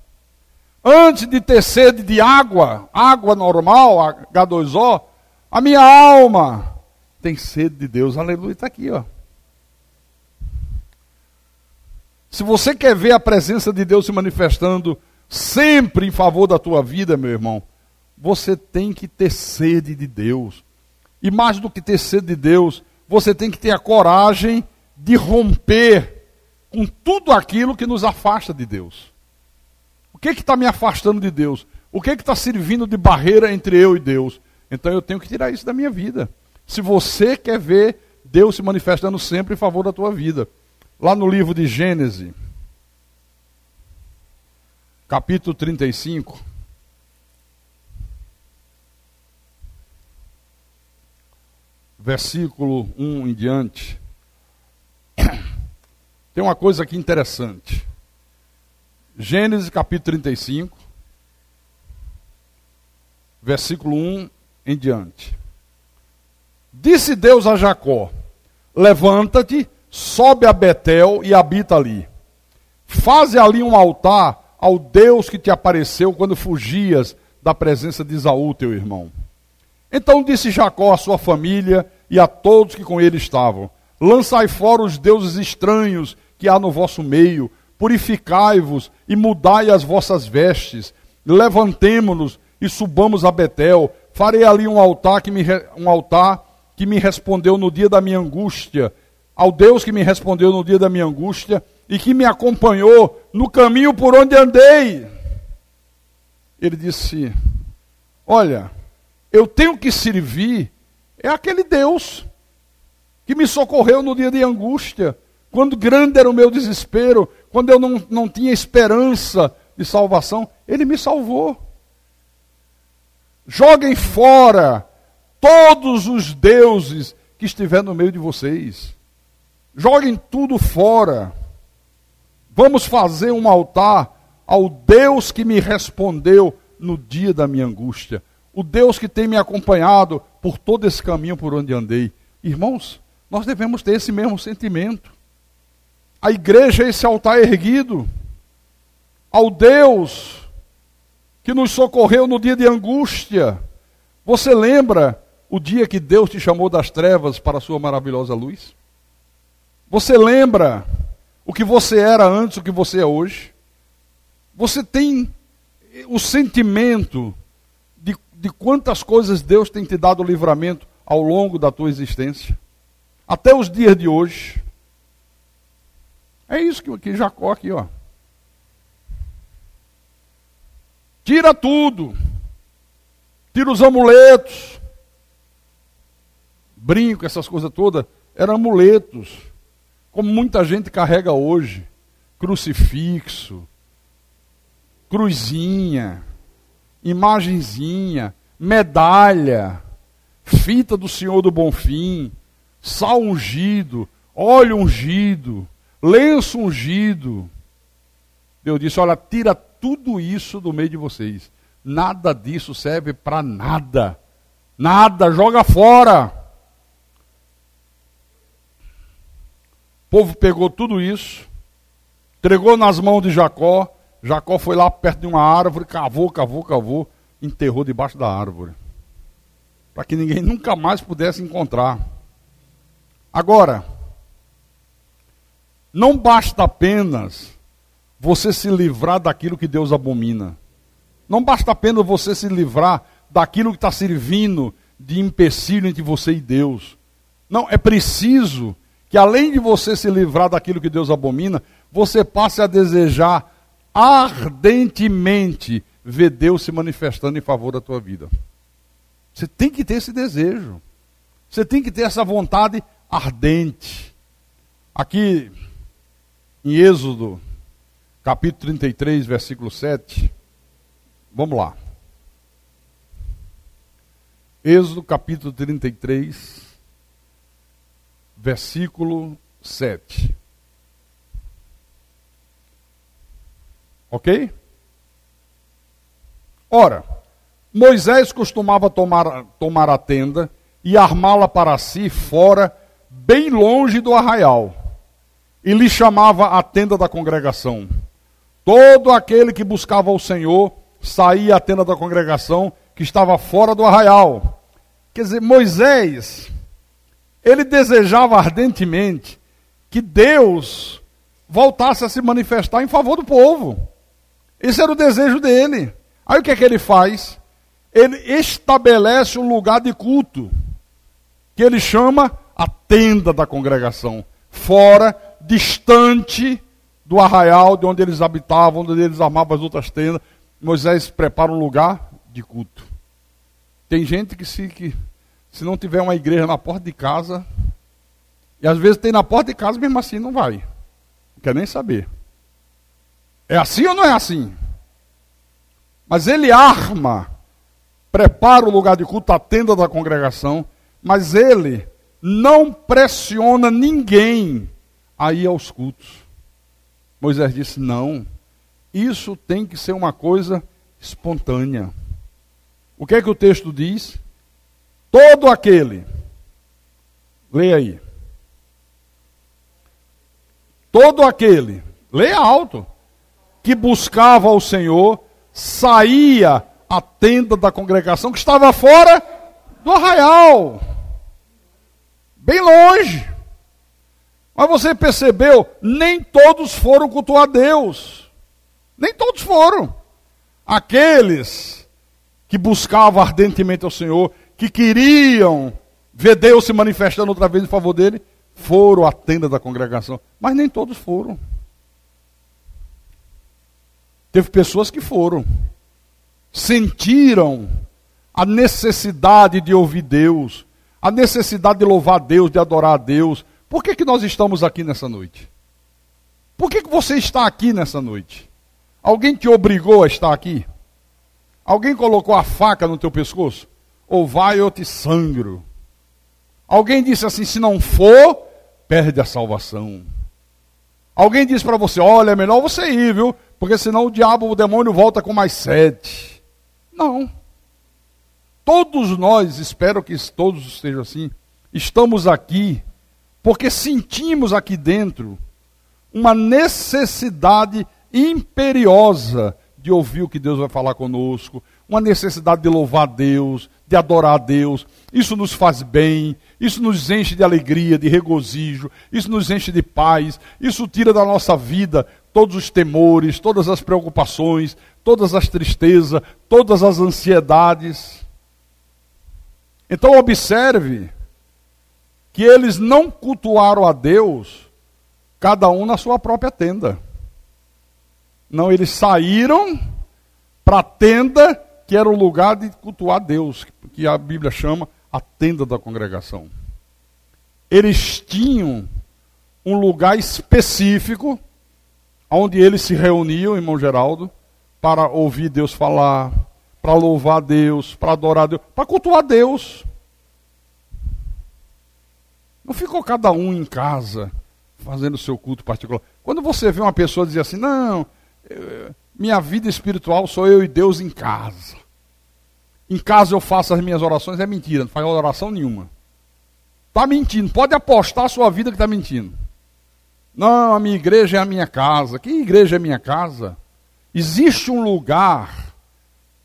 Antes de ter sede de água, água normal, H2O, a minha alma tem sede de Deus. Aleluia, está aqui, ó. Se você quer ver a presença de Deus se manifestando sempre em favor da tua vida, meu irmão, você tem que ter sede de Deus. E mais do que ter sede de Deus, você tem que ter a coragem de romper com tudo aquilo que nos afasta de Deus. O que está me afastando de Deus? O que está servindo de barreira entre eu e Deus? Então eu tenho que tirar isso da minha vida. Se você quer ver Deus se manifestando sempre em favor da tua vida. Lá no livro de Gênesis, capítulo 35, versículo 1 em diante, tem uma coisa aqui interessante. Gênesis capítulo 35, versículo 1 em diante. Disse Deus a Jacó: levanta-te, sobe a Betel e habita ali. Faze ali um altar ao Deus que te apareceu quando fugias da presença de Esaú, teu irmão. Então disse Jacó à sua família e a todos que com ele estavam: lançai fora os deuses estranhos que há no vosso meio, purificai-vos e mudai as vossas vestes. Levantemo-nos e subamos a Betel. Farei ali um altar que me respondeu no dia da minha angústia, ao Deus que me respondeu no dia da minha angústia e que me acompanhou no caminho por onde andei. Ele disse: olha, eu tenho que servir é aquele Deus que me socorreu no dia de angústia, quando grande era o meu desespero, quando eu não tinha esperança de salvação. Ele me salvou. Joguem fora todos os deuses que estiver no meio de vocês. Joguem tudo fora. Vamos fazer um altar ao Deus que me respondeu no dia da minha angústia. o Deus que tem me acompanhado por todo esse caminho por onde andei. Irmãos, nós devemos ter esse mesmo sentimento. A igreja é esse altar erguido ao Deus que nos socorreu no dia de angústia. Você lembra o dia que Deus te chamou das trevas para a sua maravilhosa luz? Você lembra o que você era antes, o que você é hoje? Você tem o sentimento de quantas coisas Deus tem te dado livramento ao longo da tua existência? Até os dias de hoje. É isso que Jacó aqui, ó. Tira tudo. Tira os amuletos. Brinco, essas coisas todas, eram amuletos. Como muita gente carrega hoje. Crucifixo, cruzinha, imagenzinha, medalha, fita do Senhor do Bonfim, sal ungido, óleo ungido, lenço ungido. Deus disse, olha, tira tudo isso do meio de vocês. Nada disso serve para nada. Nada, joga fora. O povo pegou tudo isso, entregou nas mãos de Jacó. Jacó foi lá perto de uma árvore, cavou, enterrou debaixo da árvore. Para que ninguém nunca mais pudesse encontrar. Agora, não basta apenas você se livrar daquilo que Deus abomina. Não basta apenas você se livrar daquilo que está servindo de empecilho entre você e Deus. Não, é preciso que além de você se livrar daquilo que Deus abomina, você passe a desejar ardentemente ver Deus se manifestando em favor da tua vida. Você tem que ter esse desejo. Você tem que ter essa vontade ardente. Aqui em Êxodo, capítulo 33, versículo 7. Vamos lá. Êxodo, capítulo 33, versículo 7. Ok? Ora, Moisés costumava tomar a tenda e armá-la para si fora, bem longe do arraial, e lhe chamava a tenda da congregação. Todo aquele que buscava o Senhor saía à tenda da congregação, que estava fora do arraial. Quer dizer, Moisés, ele desejava ardentemente que Deus voltasse a se manifestar em favor do povo. Esse era o desejo dele. Aí o que é que ele faz? Ele estabelece um lugar de culto, que ele chama a tenda da congregação, fora, distante do arraial de onde eles habitavam, onde eles armavam as outras tendas. Moisés prepara um lugar de culto. Tem gente que se não tiver uma igreja na porta de casa, e às vezes tem na porta de casa, mesmo assim não vai. Não quer nem saber. É assim ou não é assim? Mas ele prepara o lugar de culto, a tenda da congregação, mas ele não pressiona ninguém a ir aos cultos. Moisés disse, não, isso tem que ser uma coisa espontânea. O que é que o texto diz? Todo aquele, leia aí, todo aquele, leia alto, que buscava o Senhor, saía à tenda da congregação, que estava fora do arraial, bem longe. Mas você percebeu, nem todos foram cultuar Deus. Nem todos foram. Aqueles que buscavam ardentemente ao Senhor, que queriam ver Deus se manifestando outra vez em favor dele, foram à tenda da congregação. Mas nem todos foram. Teve pessoas que foram, sentiram a necessidade de ouvir Deus, a necessidade de louvar Deus, de adorar a Deus. Por que nós estamos aqui nessa noite? Por que você está aqui nessa noite? Alguém te obrigou a estar aqui? Alguém colocou a faca no teu pescoço? Ou vai eu te sangro? Alguém disse assim, se não for, perde a salvação. Alguém disse para você, olha, é melhor você ir, viu? Porque senão o demônio volta com mais 7. Não. todos nós, espero que todos estejam assim, estamos aqui porque sentimos aqui dentro uma necessidade imperiosa de ouvir o que Deus vai falar conosco, uma necessidade de louvar a Deus, de adorar a Deus. Isso nos faz bem, isso nos enche de alegria, de regozijo, isso nos enche de paz, isso tira da nossa vida todos os temores, todas as preocupações, todas as tristezas, todas as ansiedades. Então observe que eles não cultuaram a Deus, cada um na sua própria tenda. Não, eles saíram para a tenda, que era o lugar de cultuar Deus, que a Bíblia chama a tenda da congregação. Eles tinham um lugar específico, onde eles se reuniam, irmão Geraldo, para ouvir Deus falar, para louvar a Deus, para adorar a Deus, para cultuar a Deus. Não ficou cada um em casa, fazendo o seu culto particular. Quando você vê uma pessoa dizer assim, não, minha vida espiritual sou eu e Deus em casa. Em casa eu faço as minhas orações, é mentira, não faz oração nenhuma. Está mentindo, pode apostar a sua vida que está mentindo. Não, a minha igreja é a minha casa. Que igreja é a minha casa? Existe um lugar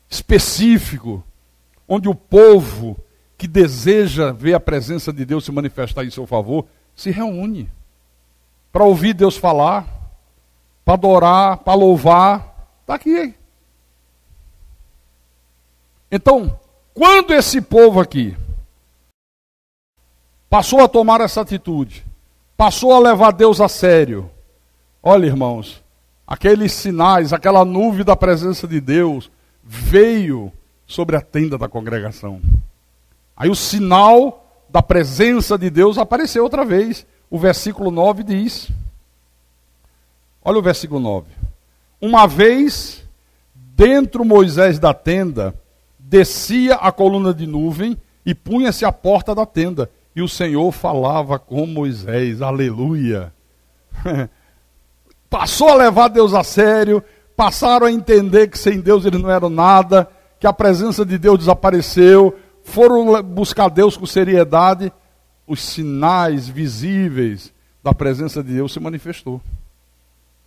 específico onde o povo que deseja ver a presença de Deus se manifestar em seu favor, se reúne para ouvir Deus falar, para adorar, para louvar. Está aqui. Então, quando esse povo aqui passou a tomar essa atitude, passou a levar Deus a sério, olha, irmãos, aqueles sinais, aquela nuvem da presença de Deus veio sobre a tenda da congregação. Aí o sinal da presença de Deus apareceu outra vez. O versículo 9 diz, olha o versículo 9. Uma vez, dentro Moisés da tenda, descia a coluna de nuvem e punha-se à porta da tenda. E o Senhor falava com Moisés. Aleluia! Passou a levar Deus a sério, passaram a entender que sem Deus eles não eram nada, que a presença de Deus desapareceu, foram buscar Deus com seriedade, os sinais visíveis da presença de Deus se manifestou.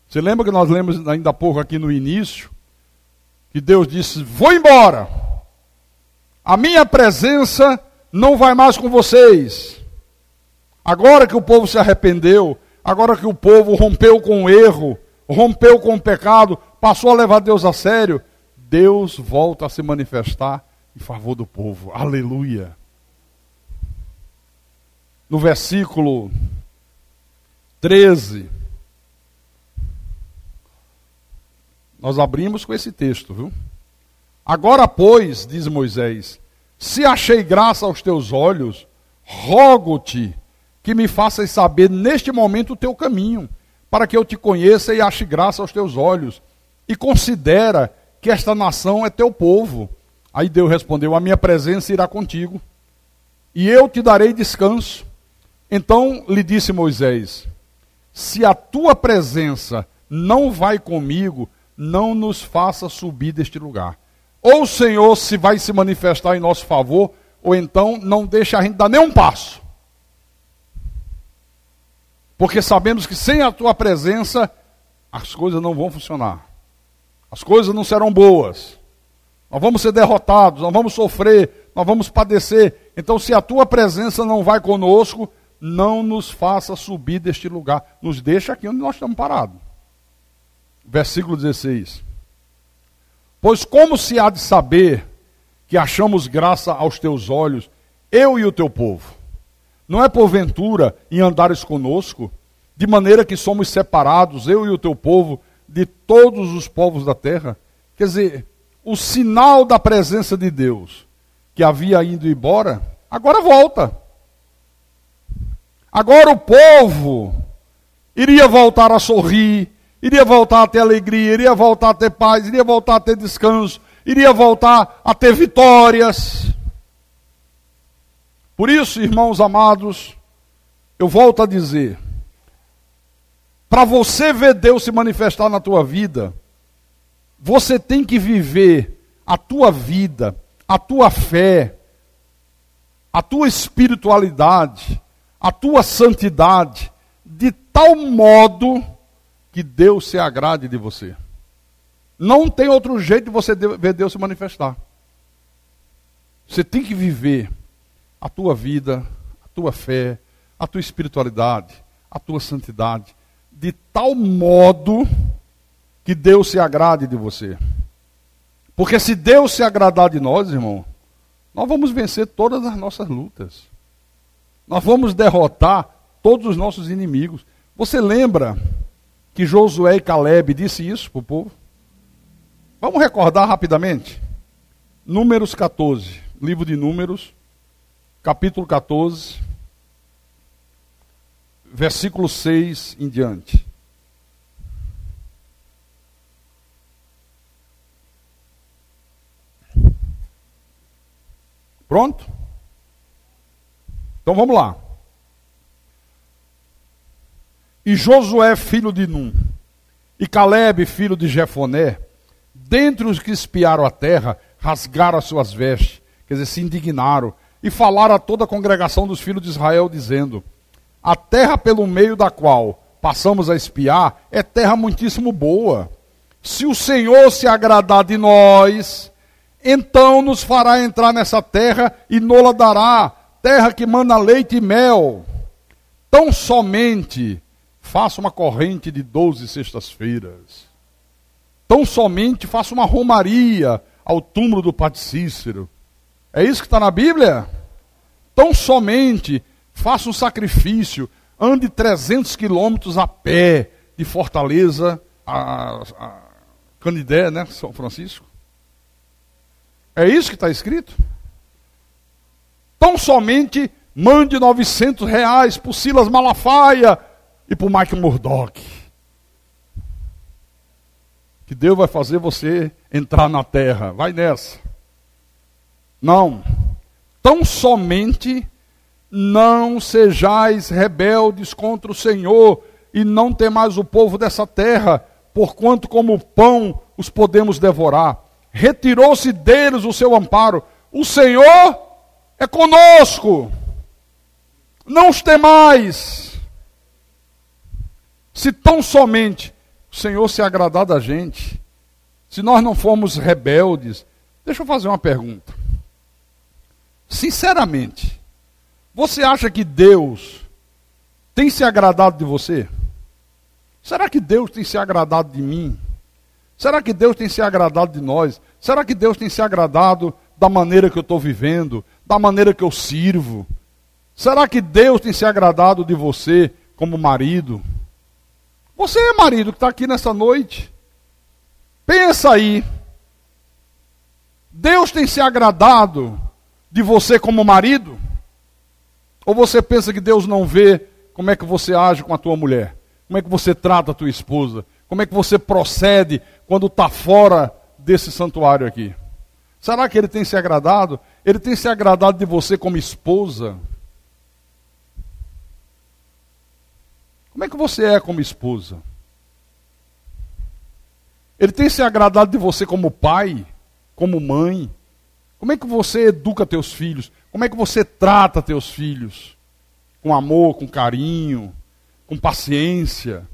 Você lembra que nós lemos ainda há pouco aqui no início, que Deus disse, vou embora, a minha presença não vai mais com vocês. Agora que o povo se arrependeu, agora que o povo rompeu com o erro, rompeu com o pecado, passou a levar Deus a sério, Deus volta a se manifestar em favor do povo. Aleluia! No versículo 13, nós abrimos com esse texto, viu? Agora, pois, diz Moisés, se achei graça aos teus olhos, rogo-te que me faças saber neste momento o teu caminho, para que eu te conheça e ache graça aos teus olhos, e considera que esta nação é teu povo. Aí Deus respondeu, a minha presença irá contigo, e eu te darei descanso. Então lhe disse Moisés, se a tua presença não vai comigo, não nos faça subir deste lugar. Ou o Senhor se vai se manifestar em nosso favor, ou então não deixa a gente dar nenhum passo. Porque sabemos que sem a tua presença, as coisas não vão funcionar. As coisas não serão boas. Nós vamos ser derrotados, nós vamos sofrer, nós vamos padecer. Então, se a tua presença não vai conosco, não nos faça subir deste lugar. Nos deixa aqui onde nós estamos parados. Versículo 16. Pois como se há de saber que achamos graça aos teus olhos, eu e o teu povo? Não é porventura em andares conosco, de maneira que somos separados, eu e o teu povo, de todos os povos da terra? Quer dizer, o sinal da presença de Deus, que havia ido embora, agora volta. Agora o povo iria voltar a sorrir, iria voltar a ter alegria, iria voltar a ter paz, iria voltar a ter descanso, iria voltar a ter vitórias. Por isso, irmãos amados, eu volto a dizer, para você ver Deus se manifestar na tua vida, você tem que viver a tua vida, a tua fé, a tua espiritualidade, a tua santidade, de tal modo que Deus se agrade de você. Não tem outro jeito de você ver Deus se manifestar. Você tem que viver a tua vida, a tua fé, a tua espiritualidade, a tua santidade, de tal modo que Deus se agrade de você. Porque se Deus se agradar de nós, irmão, nós vamos vencer todas as nossas lutas. Nós vamos derrotar todos os nossos inimigos. Você lembra que Josué e Caleb disse isso para o povo? Vamos recordar rapidamente. Números 14, livro de Números, capítulo 14, versículo 6 em diante. Pronto? Então vamos lá. E Josué, filho de Num, e Caleb, filho de Jefoné, dentre os que espiaram a terra, rasgaram as suas vestes, quer dizer, se indignaram, e falaram a toda a congregação dos filhos de Israel, dizendo: a terra pelo meio da qual passamos a espiar é terra muitíssimo boa. Se o Senhor se agradar de nós, então nos fará entrar nessa terra e nola dará, terra que mana leite e mel. Tão somente faça uma corrente de 12 sextas-feiras. Tão somente faça uma romaria ao túmulo do Padre Cícero. É isso que está na Bíblia? Tão somente faça um sacrifício, ande 300 quilômetros a pé de Fortaleza a Canidé, né, São Francisco. É isso que está escrito? Tão somente mande R$900 para o Silas Malafaia e para o Mike Murdock. Que Deus vai fazer você entrar na terra. Vai nessa. Não. Tão somente não sejais rebeldes contra o Senhor e não temais o povo dessa terra, porquanto como pão os podemos devorar. Retirou-se deles o seu amparo. O Senhor é conosco. Não os temais. Se tão somente o Senhor se agradar da gente, se nós não formos rebeldes, deixa eu fazer uma pergunta. Sinceramente, você acha que Deus tem se agradado de você? Será que Deus tem se agradado de mim? Será que Deus tem se agradado de nós? Será que Deus tem se agradado da maneira que eu estou vivendo? Da maneira que eu sirvo? Será que Deus tem se agradado de você como marido? Você é marido que está aqui nessa noite. Pensa aí. Deus tem se agradado de você como marido? Ou você pensa que Deus não vê como é que você age com a tua mulher? Como é que você trata a tua esposa? Como é que você procede quando está fora desse santuário aqui? Será que Ele tem se agradado? Ele tem se agradado de você como esposa? Como é que você é como esposa? Ele tem se agradado de você como pai, como mãe? Como é que você educa teus filhos? Como é que você trata teus filhos? Com amor, com carinho, com paciência?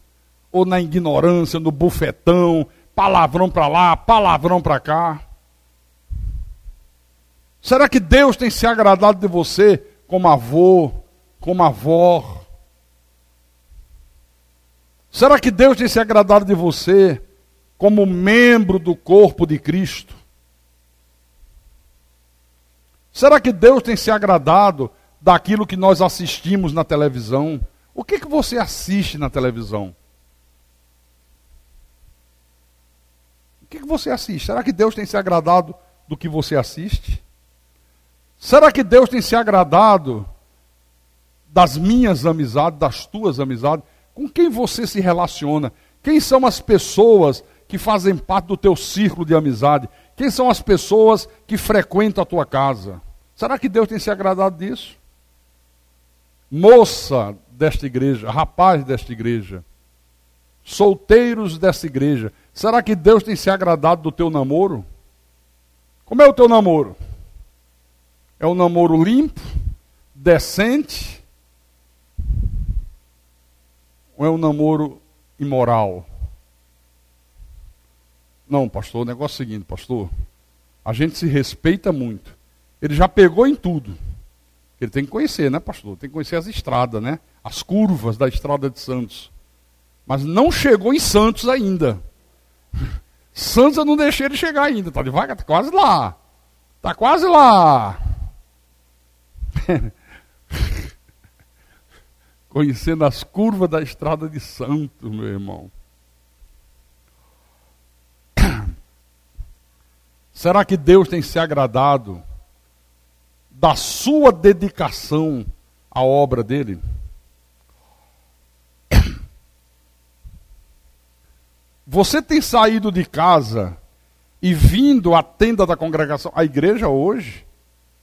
Ou na ignorância, no bufetão, palavrão para lá, palavrão para cá? Será que Deus tem se agradado de você como avô, como avó? Será que Deus tem se agradado de você como membro do corpo de Cristo? Será que Deus tem se agradado daquilo que nós assistimos na televisão? O que você assiste na televisão? O que você assiste? Será que Deus tem se agradado do que você assiste? Será que Deus tem se agradado das minhas amizades, das tuas amizades? Com quem você se relaciona? Quem são as pessoas que fazem parte do teu círculo de amizade? Quem são as pessoas que frequentam a tua casa? Será que Deus tem se agradado disso? Moça desta igreja, rapaz desta igreja, solteiros desta igreja, será que Deus tem se agradado do teu namoro? Como é o teu namoro? É um namoro limpo, decente, ou é um namoro imoral? Não, pastor, o negócio é o seguinte, pastor. A gente se respeita muito. Ele já pegou em tudo. Ele tem que conhecer, né, pastor? Tem que conhecer as estradas, né? As curvas da estrada de Santos. Mas não chegou em Santos ainda. Santos eu não deixei ele chegar ainda. Está devagar, está quase lá. Está quase lá. Conhecendo as curvas da estrada de Santos, meu irmão. Será que Deus tem se agradado da sua dedicação à obra dele? Você tem saído de casa e vindo à tenda da congregação? A igreja hoje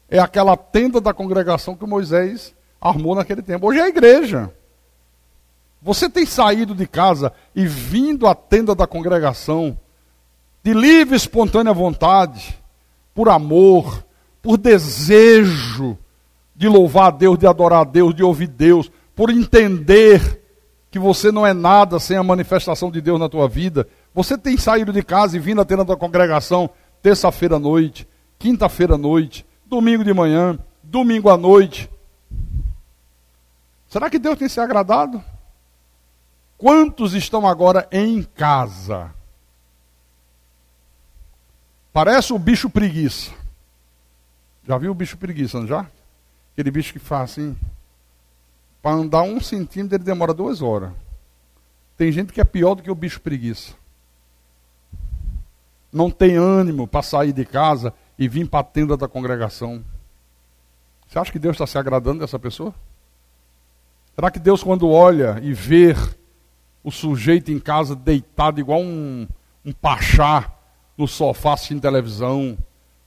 é aquela tenda da congregação que Moisés armou naquele tempo. Hoje é a igreja. Você tem saído de casa e vindo à tenda da congregação de livre e espontânea vontade, por amor, por desejo de louvar a Deus, de adorar a Deus, de ouvir Deus, por entender que você não é nada sem a manifestação de Deus na tua vida. Você tem saído de casa e vindo à tenda da congregação terça-feira à noite, quinta-feira à noite, domingo de manhã, domingo à noite. Será que Deus tem se agradado? Quantos estão agora em casa? Parece o bicho preguiça. Já viu o bicho preguiça, não já? Aquele bicho que faz assim. Para andar 1 centímetro ele demora 2 horas. Tem gente que é pior do que o bicho preguiça. Não tem ânimo para sair de casa e vir para a tenda da congregação. Você acha que Deus está se agradando dessa pessoa? Será que Deus, quando olha e vê o sujeito em casa deitado igual um pachá no sofá assistindo televisão,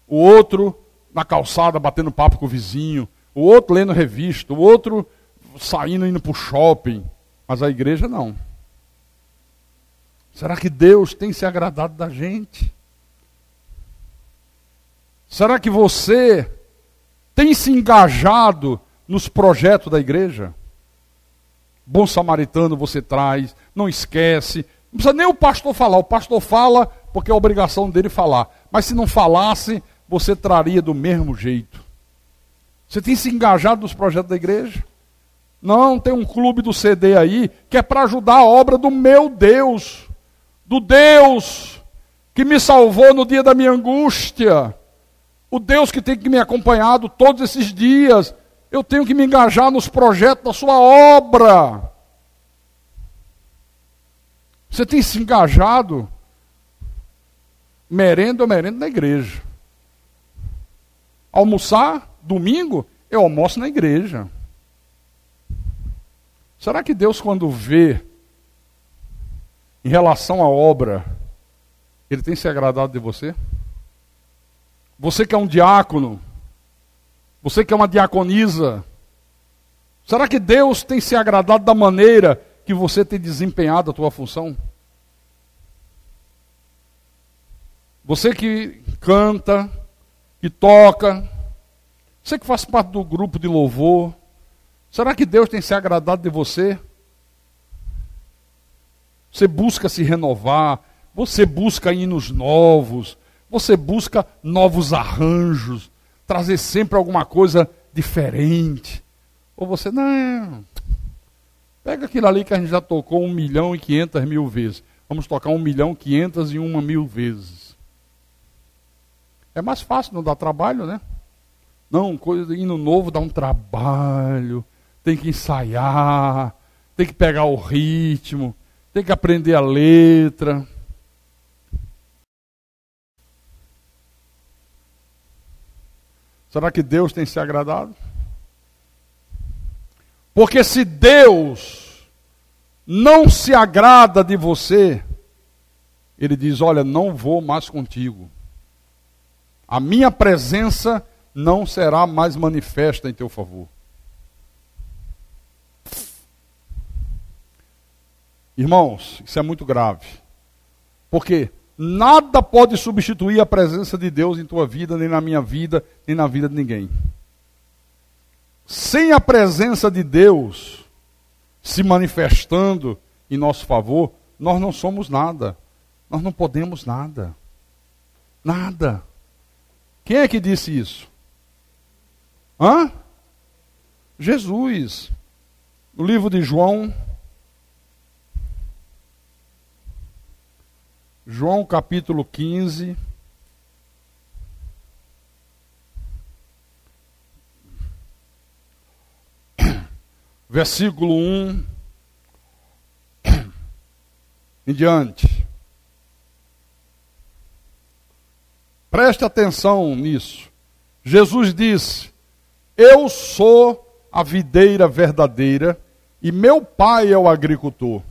o outro na calçada batendo papo com o vizinho, o outro lendo revista, o outro saindo, indo para o shopping, mas a igreja não. Será que Deus tem se agradado da gente? Será que você tem se engajado nos projetos da igreja? Bom samaritano você traz, não esquece. Não precisa nem o pastor falar. O pastor fala porque é a obrigação dele falar. Mas se não falasse, você traria do mesmo jeito. Você tem se engajado nos projetos da igreja? Não, tem um clube do CD aí que é para ajudar a obra do meu Deus. Do Deus que me salvou no dia da minha angústia. O Deus que tem que me acompanhado todos esses dias. Eu tenho que me engajar nos projetos da sua obra. Você tem se engajado? Merenda na igreja. Almoçar, domingo, eu almoço na igreja. Será que Deus, quando vê em relação à obra, Ele tem se agradado de você? Você que é um diácono, você que é uma diaconisa, será que Deus tem se agradado da maneira que você tem desempenhado a tua função? Você que canta, que toca, você que faz parte do grupo de louvor, será que Deus tem se agradado de você? Você busca se renovar, você busca hinos novos, você busca novos arranjos, trazer sempre alguma coisa diferente. Ou você, não, pega aquilo ali que a gente já tocou 1.500.000 vezes. Vamos tocar 1.501.000 vezes. É mais fácil, não dá trabalho, né? Não, coisa de hino novo dá um trabalho, tem que ensaiar, tem que pegar o ritmo, tem que aprender a letra. Será que Deus tem se agradado? Porque se Deus não se agrada de você, Ele diz, olha, não vou mais contigo. A minha presença não será mais manifesta em teu favor. Irmãos, isso é muito grave. Porque nada pode substituir a presença de Deus em tua vida, nem na minha vida, nem na vida de ninguém. Sem a presença de Deus se manifestando em nosso favor, nós não somos nada. Nós não podemos nada. Nada. Quem é que disse isso? Jesus. No livro de João, capítulo 15, versículo 1 em diante. Preste atenção nisso. Jesus disse: eu sou a videira verdadeira e meu Pai é o agricultor.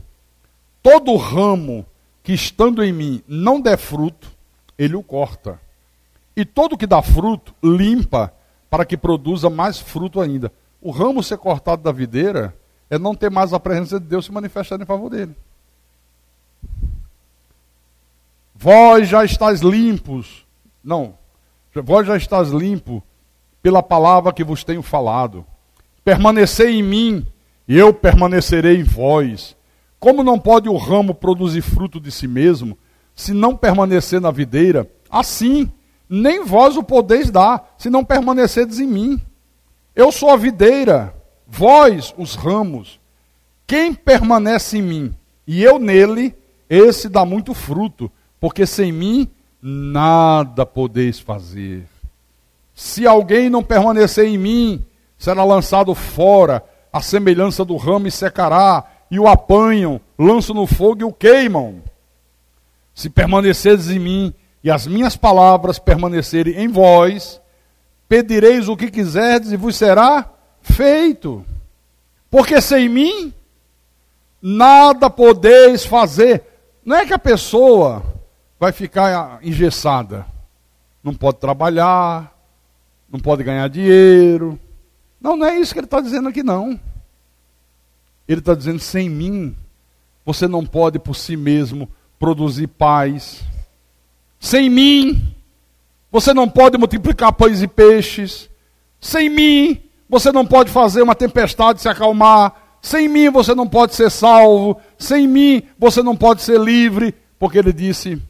Todo ramo que estando em mim não der fruto, ele o corta. E todo que dá fruto, limpa, para que produza mais fruto ainda. O ramo ser cortado da videira é não ter mais a presença de Deus se manifestando em favor dele. Vós já estáis limpos. Não. Vós já estáis limpo pela palavra que vos tenho falado. Permanecei em mim, e eu permanecerei em vós. Como não pode o ramo produzir fruto de si mesmo, se não permanecer na videira, assim, nem vós o podeis dar, se não permanecerdes em mim. Eu sou a videira, vós os ramos. Quem permanece em mim, e eu nele, esse dá muito fruto, porque sem mim, nada podeis fazer. Se alguém não permanecer em mim, será lançado fora, a semelhança do ramo e secará, e o apanham, lançam no fogo e o queimam. Se permanecerdes em mim, e as minhas palavras permanecerem em vós, pedireis o que quiserdes e vos será feito. Porque sem mim, nada podeis fazer. Não é que a pessoa vai ficar engessada. Não pode trabalhar, não pode ganhar dinheiro. Não é isso que ele está dizendo aqui, não. Ele está dizendo, sem mim, você não pode por si mesmo produzir paz. Sem mim, você não pode multiplicar pães e peixes. Sem mim, você não pode fazer uma tempestade se acalmar. Sem mim, você não pode ser salvo. Sem mim, você não pode ser livre. Porque ele disse,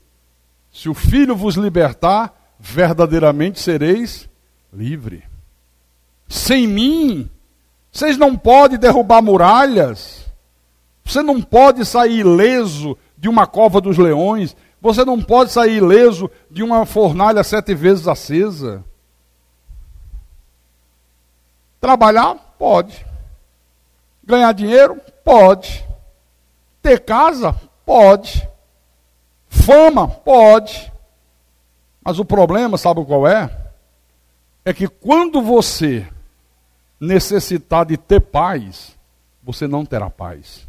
se o Filho vos libertar, verdadeiramente sereis livre. Sem mim, vocês não podem derrubar muralhas. Você não pode sair ileso de uma cova dos leões. Você não pode sair ileso de uma fornalha 7 vezes acesa. Trabalhar? Pode. Ganhar dinheiro? Pode. Ter casa? Pode. Fama? Pode. Mas o problema, sabe qual é? É que quando você necessitar de ter paz, você não terá paz.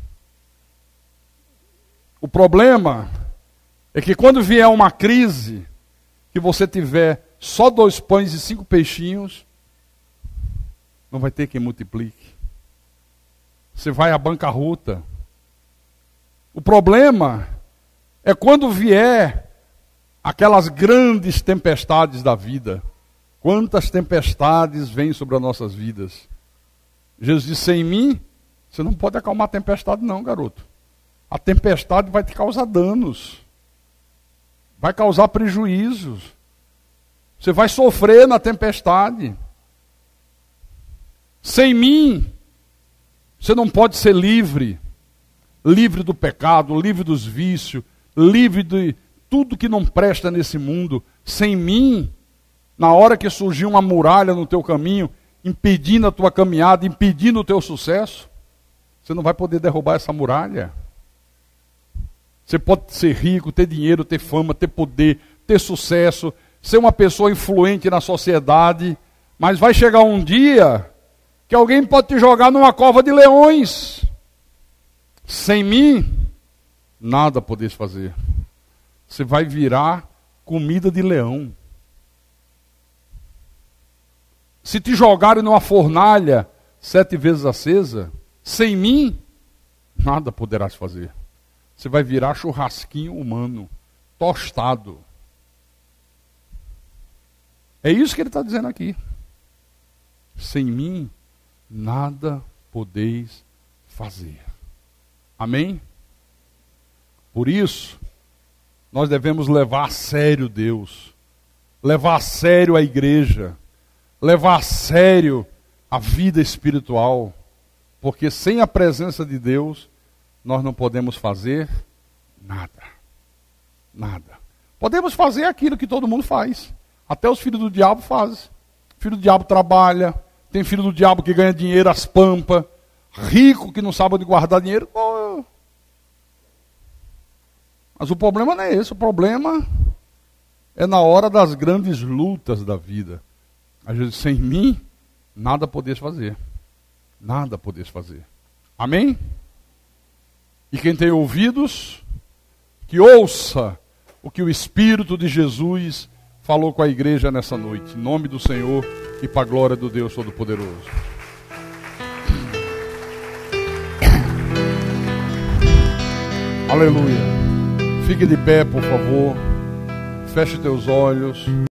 O problema é que quando vier uma crise, que você tiver só 2 pães e 5 peixinhos, não vai ter quem multiplique. Você vai à bancarrota. O problema é quando vier aquelas grandes tempestades da vida. Quantas tempestades vêm sobre as nossas vidas? Jesus disse, sem mim, você não pode acalmar a tempestade não, garoto. A tempestade vai te causar danos. Vai causar prejuízos. Você vai sofrer na tempestade. Sem mim, você não pode ser livre. Livre do pecado, livre dos vícios, livre de tudo que não presta nesse mundo. Sem mim, na hora que surgir uma muralha no teu caminho, impedindo a tua caminhada, impedindo o teu sucesso, você não vai poder derrubar essa muralha. Você pode ser rico, ter dinheiro, ter fama, ter poder, ter sucesso, ser uma pessoa influente na sociedade, mas vai chegar um dia que alguém pode te jogar numa cova de leões. Sem mim, nada podeis fazer. Você vai virar comida de leão. Se te jogarem numa fornalha 7 vezes acesa, sem mim, nada poderás fazer. Você vai virar churrasquinho humano, tostado. É isso que ele está dizendo aqui. Sem mim, nada podeis fazer. Amém? Por isso, nós devemos levar a sério Deus, levar a sério a igreja, levar a sério a vida espiritual, porque sem a presença de Deus, nós não podemos fazer nada. Nada. Podemos fazer aquilo que todo mundo faz. Até os filhos do diabo fazem. Filho do diabo trabalha, tem filho do diabo que ganha dinheiro às pampas, rico que não sabe onde guardar dinheiro. Oh. Mas o problema não é esse, o problema é na hora das grandes lutas da vida. Às vezes, sem mim, nada podeis fazer. Nada podeis fazer. Amém? E quem tem ouvidos, que ouça o que o Espírito de Jesus falou com a igreja nessa noite. Em nome do Senhor e para a glória do Deus Todo-Poderoso. Aleluia. Fique de pé, por favor. Feche teus olhos.